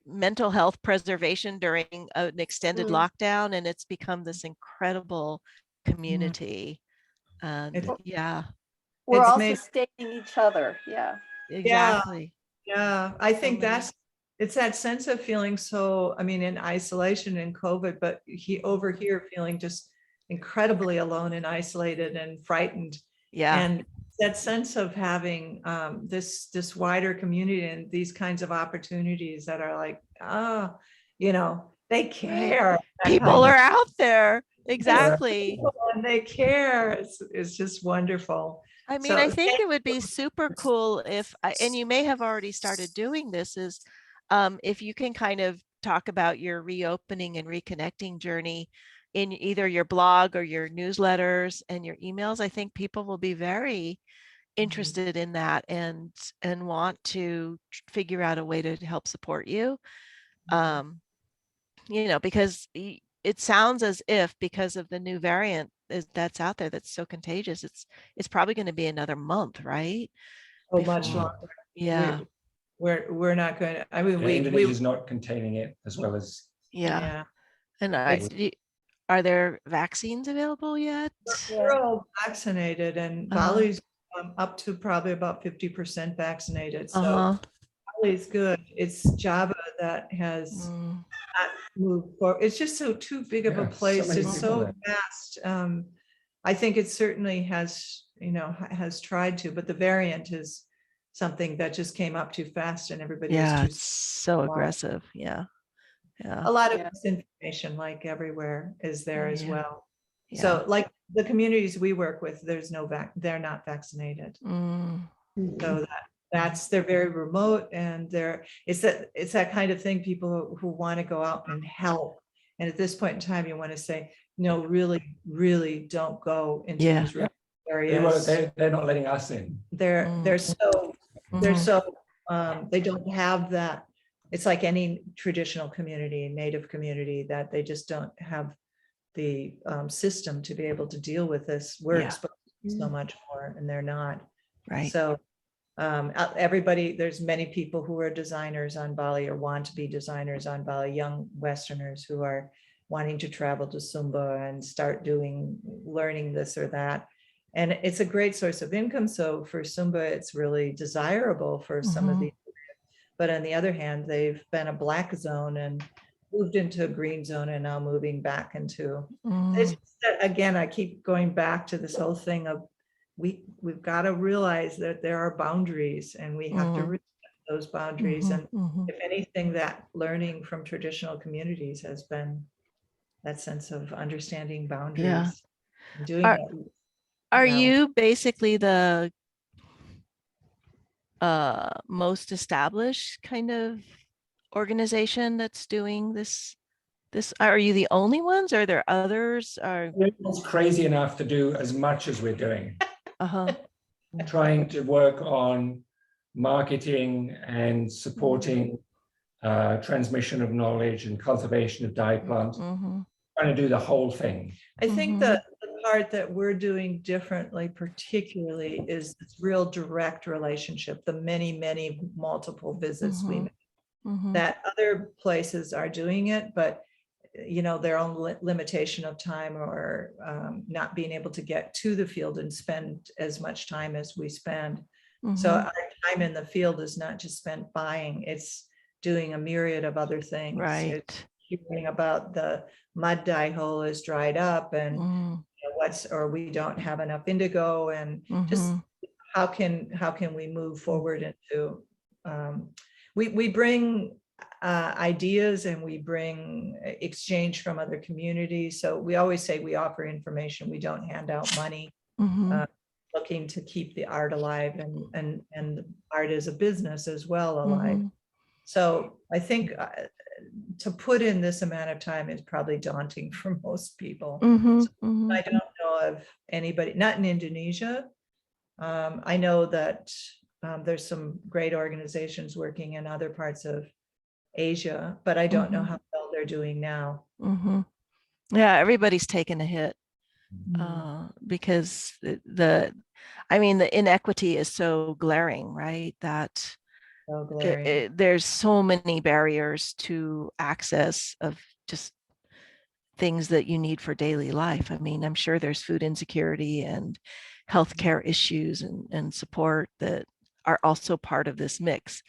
mental health preservation during an extended lockdown, and it's become this incredible community. And yeah, We're It's all made- sustaining each other. Yeah. exactly. Yeah, I think many- it's that sense of feeling so, in isolation and COVID, but over here feeling just incredibly alone and isolated and frightened. Yeah. And that sense of having this wider community and these kinds of opportunities that are like, they care. That People kind of- are out there. Exactly. and they care. It's just wonderful. I mean, So I think it would be super cool if, and you may have already started doing this, is if you can kind of talk about your reopening and reconnecting journey in either your blog or your newsletters and your emails. I think people will be very interested in that and want to figure out a way to help support you. Because it sounds as if, because of the new variant that's out there that's so contagious, it's probably going to be another month, right? Oh, much Before- longer. Yeah. We're not going to, Indonesia's not containing it as well as Yeah. And It's- are there vaccines available yet? We're all vaccinated and Uh-huh. Bali's up to probably about 50% vaccinated. So Uh-huh. Bali's good. It's Java that has Mm, not moved forward. It's just too big of a Yeah, so place. many It's people so there. fast. I think it certainly has tried to, but the variant is something that just came up too fast and everybody yeah, was it's too so smart. aggressive. Yeah. Yeah. A lot of Yeah. misinformation, like everywhere, is there as Yeah. well. Yeah. So like the communities we work with, there's they're not vaccinated. Mm, So they're very remote and it's that kind of thing, people who want to go out and help. And at this point in time, you want to say, no, really, really don't go into Yeah. these remote they won't- areas. they're not letting us in. They're so They're Mhm. so, they don't have that. It's like any traditional community, native community, that they just don't have the system to be able to deal with this. We're Yeah. exposed to so much more and they're not. Right. So everybody, there's many people who are designers on Bali or want to be designers on Bali, young Westerners who are wanting to travel to Sumba and start learning this or that. And it's a great source of income. So for Sumba, it's really desirable for some of Mhm. these. But on the other hand, they've been a black zone and moved into a green zone and now moving back into. It's Mm. just that, again, I keep going back to this whole thing of we've got to realize that there are boundaries and we have to Mhm. respect those boundaries. Mhm. And Mhm. if anything, that learning from traditional communities has been that sense of understanding boundaries. And doing Are that. are now. you basically the most established kind of organization that's doing this? Are you the only ones? Are there others? Are It's crazy enough to do as much as we're doing, uh-huh. trying to work on marketing and supporting transmission of knowledge and cultivation of dye plants, Mm-hmm. trying to do the whole thing. I think Mhm. the part that we're doing differently particularly is this real direct relationship, the many multiple visits we Mhm. make. Mhm. That other places are doing it, but their own limitation of time or not being able to get to the field and spend as much time as we spend. So Mhm. our time in the field is not just spent buying, it's doing a myriad of other things. It's Right. hearing about the mud dye hole is dried up and Mm. or we don't have enough indigo and just Mhm. how can we move forward into we bring ideas and we bring exchange from other communities. So we always say we offer information, we don't hand out money, Mhm. looking to keep the art alive and art as a business as well alive. Mhm. So I think to put in this amount of time is probably daunting for most people. Mhm. So Mhm. I don't know of anybody, not in Indonesia. I know that there's some great organizations working in other parts of Asia, but I don't know Mhm. how well they're doing now. Mhm. Yeah, everybody's taken a hit Mm. because I mean, the inequity is so glaring, right? That So glaring. there's so many barriers to access of just things that you need for daily life. I mean, I'm sure there's food insecurity and healthcare issues and support that are also part of this mix,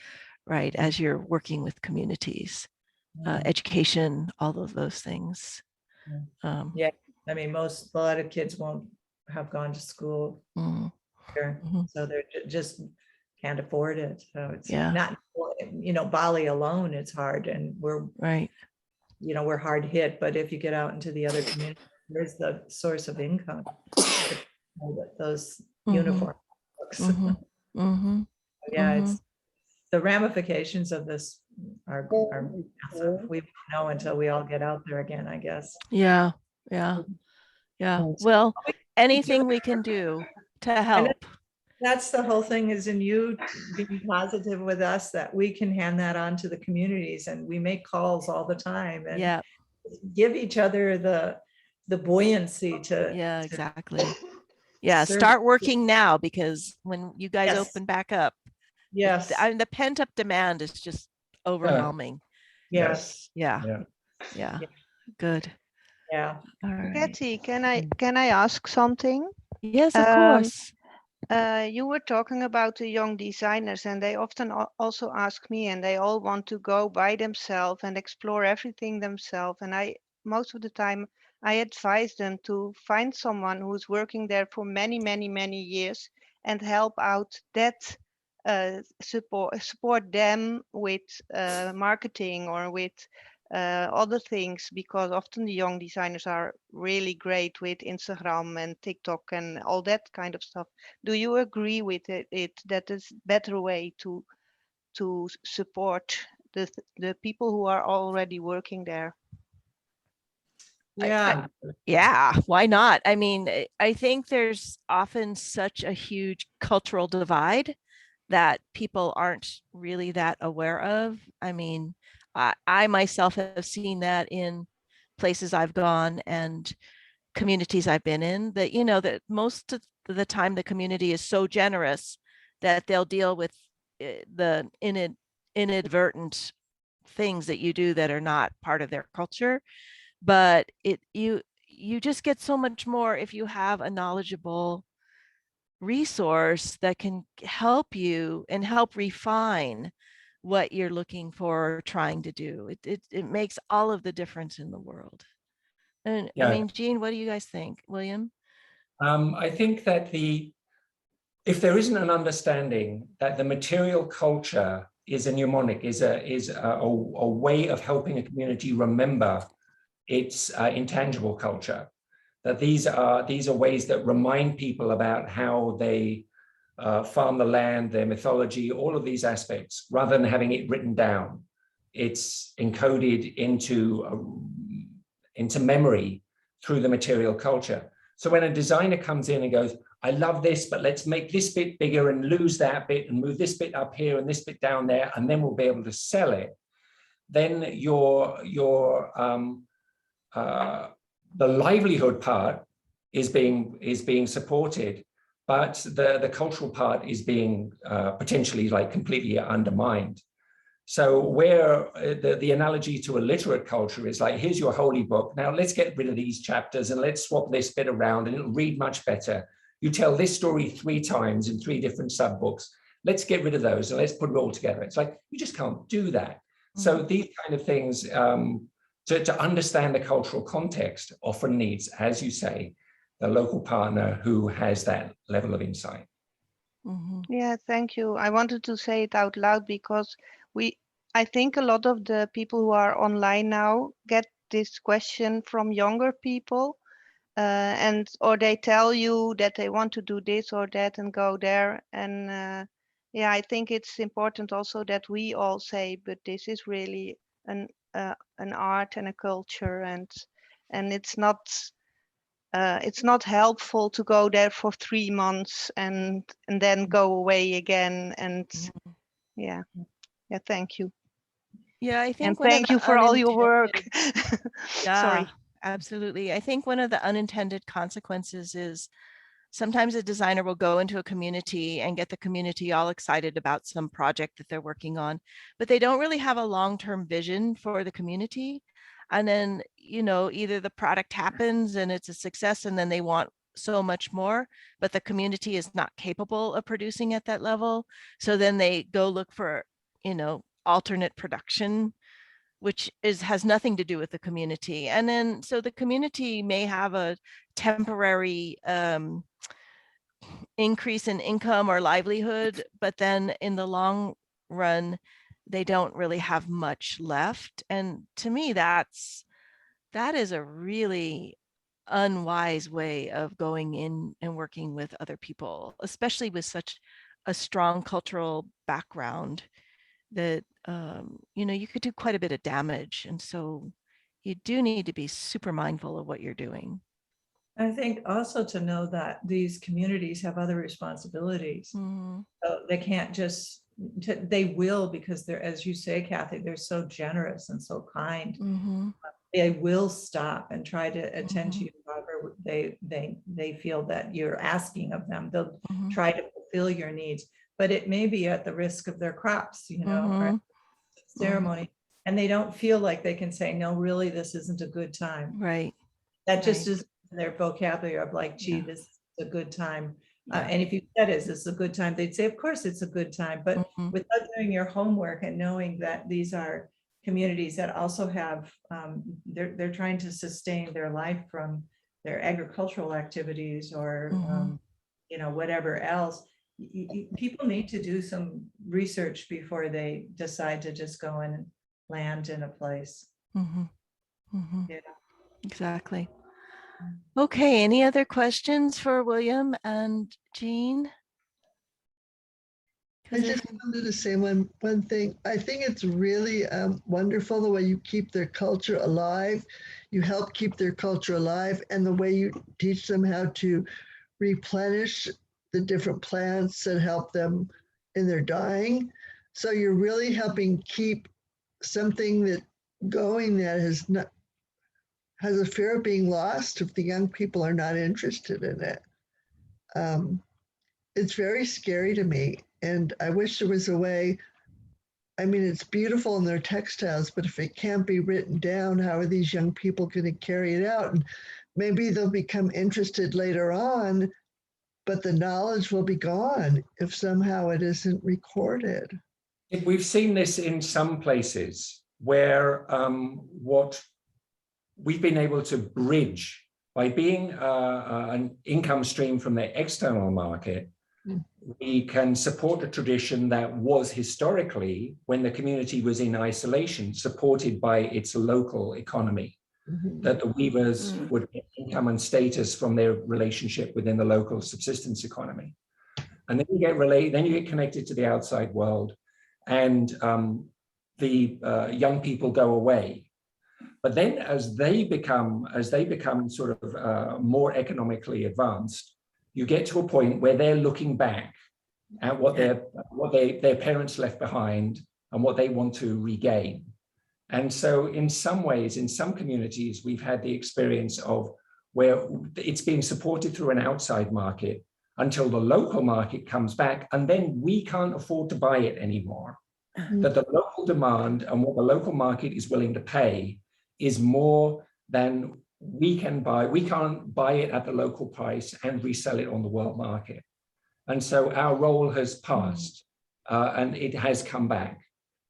right? As you're working with communities, education, all of those things. Yeah, I mean, a lot of kids won't have gone to school Mm, here, mhm. so they're just can't afford it. So it's Yeah. not, Bali alone, it's hard, and Right. we're hard hit. But if you get out into the other communities, there's the source of income. Those Mhm. uniform books. Mhm. Mhm. Yeah, Mhm. it's the ramifications of this are massive. We won't know until we all get out there again, I guess. Yeah. Yeah. Yeah. Well, anything we can do to And help. that's the whole thing, is in you being positive with us that we can hand that on to the communities, and we make calls all the time and Yeah. give each other the buoyancy Yeah, to exactly. Yeah, serve. start working now because when you guys Yes, open back up, yes, the pent-up demand is just overwhelming. yes, Yeah. Yeah. Yeah. Yeah. Good. yeah. All right. Kathy, can I ask something? Yes, of Um, course. You were talking about the young designers, and they often also ask me, and they all want to go by themselves and explore everything themselves. And most of the time, I advise them to find someone who's working there for many years and help out that support them with marketing or with other things, because often the young designers are really great with Instagram and TikTok and all that kind of stuff. Do you agree with it that is better way to support the people who are already working there? Yeah. Yeah, why not? I mean, I think there's often such a huge cultural divide that people aren't really that aware of. I mean, I myself have seen that in places I've gone and communities I've been in, that, you know, that most of the time the community is so generous that they'll deal with the inadvertent things that you do that are not part of their culture. But you just get so much more if you have a knowledgeable resource that can help you and help refine what you're looking for or trying to do. It makes all of the difference in the world. And I Yeah. mean, Jean, what do you guys think? William? I think that if there isn't an understanding that the material culture is a mnemonic, is a way of helping a community remember its intangible culture, that these are ways that remind people about how they farm the land, their mythology, all of these aspects, rather than having it written down. It's encoded into memory through the material culture. So when a designer comes in and goes, I love this, but let's make this bit bigger and lose that bit and move this bit up here and this bit down there, and then we'll be able to sell it, then the livelihood part is being supported, but the cultural part is being potentially like completely undermined. So where the analogy to a literate culture is like, here's your holy book. Now let's get rid of these chapters and let's swap this bit around and it'll read much better. You tell this story 3 times in 3 different sub-books. Let's get rid of those and let's put it all together. It's like, you just can't do that. So these kind of things, to understand the cultural context often needs, as you say, the local partner who has that level of insight. Yeah, thank you. I wanted to say it out loud because I think a lot of the people who are online now get this question from younger people, or they tell you that they want to do this or that and go there. And yeah, I think it's important also that we all say, but this is really an art and a culture, and it's not helpful to go there for 3 months and then go away again. And yeah, thank you. Yeah, I think and thank you for all your work. Yeah, Sorry. absolutely. I think one of the unintended consequences is sometimes a designer will go into a community and get the community all excited about some project that they're working on, but they don't really have a long-term vision for the community. And then, you know, either the product happens and it's a success and then they want so much more, but the community is not capable of producing at that level. So then they go look for, you know, alternate production, which has nothing to do with the community. And then, so the community may have a temporary increase in income or livelihood, but then in the long run, they don't really have much left. And to me, that is a really unwise way of going in and working with other people, especially with such a strong cultural background that, you know, you could do quite a bit of damage. And so you do need to be super mindful of what you're doing. I think also to know that these communities have other responsibilities. So they can't just, they will, because they're, as you say, Kathy, they're so generous and so kind. They will stop and try to attend to you however they feel that you're asking of them. They'll try to fulfill your needs, but it may be at the risk of their crops, you know, ceremony. And they don't feel like they can say, no, really, this isn't a good time. Right. That just is their vocabulary of like, gee, this is a good time. And if you said, is this a good time? They'd say, of course it's a good time. But without doing your homework and knowing that these are communities that also have, they're trying to sustain their life from their agricultural activities or, you know, whatever else. People need to do some research before they decide to just go and land in a place. Yeah, exactly. Okay, any other questions for William and Jean? I just wanted to say one thing. I think it's really wonderful the way you keep their culture alive. You help keep their culture alive, and the way you teach them how to replenish the different plants that help them and they're dying. So you're really helping keep something that going that has a fear of being lost if the young people are not interested in it. It's very scary to me. And I wish there was a way. I mean, it's beautiful in their textiles, but if it can't be written down, how are these young people going to carry it out? And maybe they'll become interested later on, but the knowledge will be gone if somehow it isn't recorded. We've seen this in some places where what we've been able to bridge by being an income stream from the external market, we can support a tradition that was historically, when the community was in isolation, supported by its local economy, that the weavers would get income and status from their relationship within the local subsistence economy. And then you get connected to the outside world, and the young people go away. But then as they become sort of more economically advanced, you get to a point where they're looking back at what their parents left behind and what they want to regain. And so in some ways, in some communities, we've had the experience of where it's being supported through an outside market until the local market comes back, and then we can't afford to buy it anymore. That the local demand and what the local market is willing to pay is more than we can buy. We can't buy it at the local price and resell it on the world market. And so our role has passed and it has come back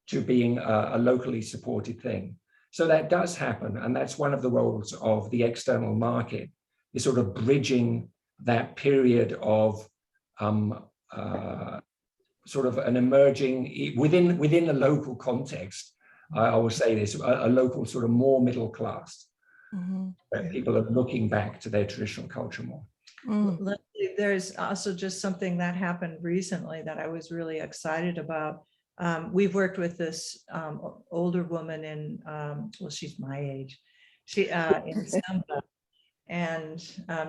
to being a locally supported thing. So that does happen. And that's one of the roles of the external market, is sort of bridging that period of sort of an emerging, within the local context, I will say this, a local sort of more middle class, where people are looking back to their traditional culture more. There's also just something that happened recently that I was really excited about. We've worked with this older woman in, well, she's my age, she in Samba, and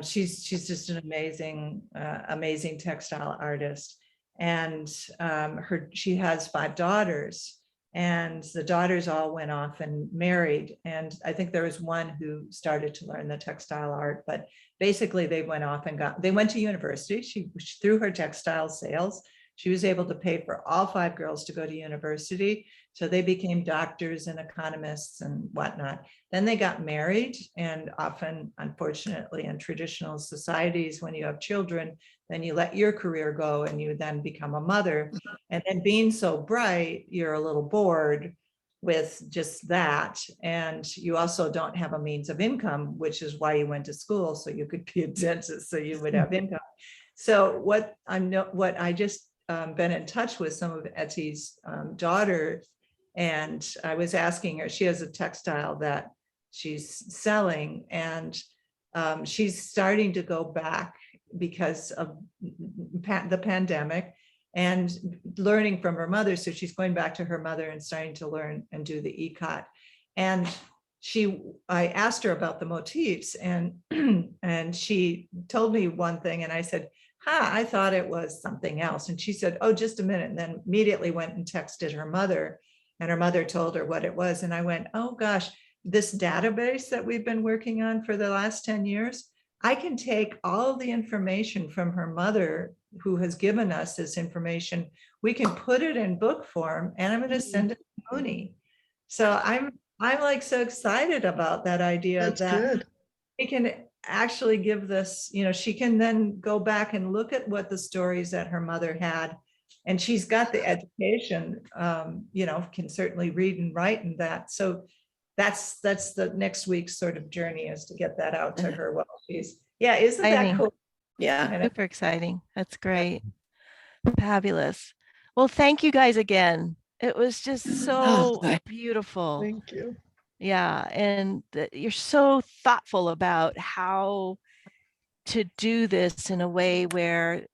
she's just an amazing textile artist. And she has 5 daughters, and the daughters all went off and married. And I think there was one who started to learn the textile art, but basically they went off and they went to university. She through her textile sales, she was able to pay for all 5 girls to go to university. So they became doctors and economists and whatnot. Then they got married, and often, unfortunately, in traditional societies, when you have children, then you let your career go and you then become a mother. And then being so bright, you're a little bored with just that. And you also don't have a means of income, which is why you went to school, so you could be a dentist, so you would have income. So what I just been in touch with some of Etty's daughters, and I was asking her, she has a textile that she's selling, and she's starting to go back because of the pandemic and learning from her mother. So she's going back to her mother and starting to learn and do the ikat. And I asked her about the motifs, and and she told me one thing, and I said, I thought it was something else. And she said, oh, just a minute. And then immediately went and texted her mother, and her mother told her what it was. And I went, oh gosh, this database that we've been working on for the last 10 years, I can take all the information from her mother, who has given us this information. We can put it in book form, and I'm going to send it to Mooney. So I'm like so excited about that idea. That's good. We can actually give this, she can then go back and look at what the stories that her mother had, and she's got the education, can certainly read and write and that. So that's the next week's sort of journey, is to get that out to her while she's, isn't that cool? Yeah. Super exciting. That's great. Fabulous. Well, thank you guys again. It was just so beautiful. Thank you. Yeah. And you're so thoughtful about how to do this in a way where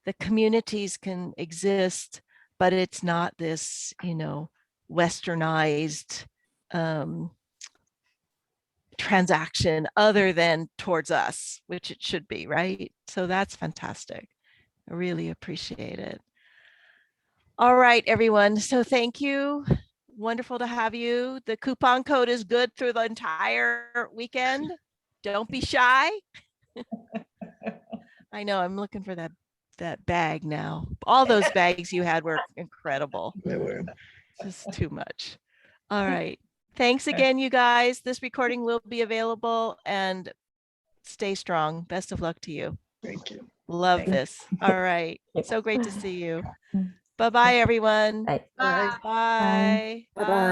the communities can exist, but it's not this, westernized transaction other than towards us, which it should be, right? So that's fantastic. I really appreciate it. All right, everyone. So thank you. Wonderful to have you. The coupon code is good through the entire weekend. Don't be shy. I know, I'm looking for that bag now. All those bags you had were incredible. They were. Just too much. All right. Thanks again, you guys. This recording will be available, and stay strong. Best of luck to you. Thank you. Love Thank this. All right. So great to see you. Bye-bye, everyone. Bye. Bye. Bye. Bye-bye.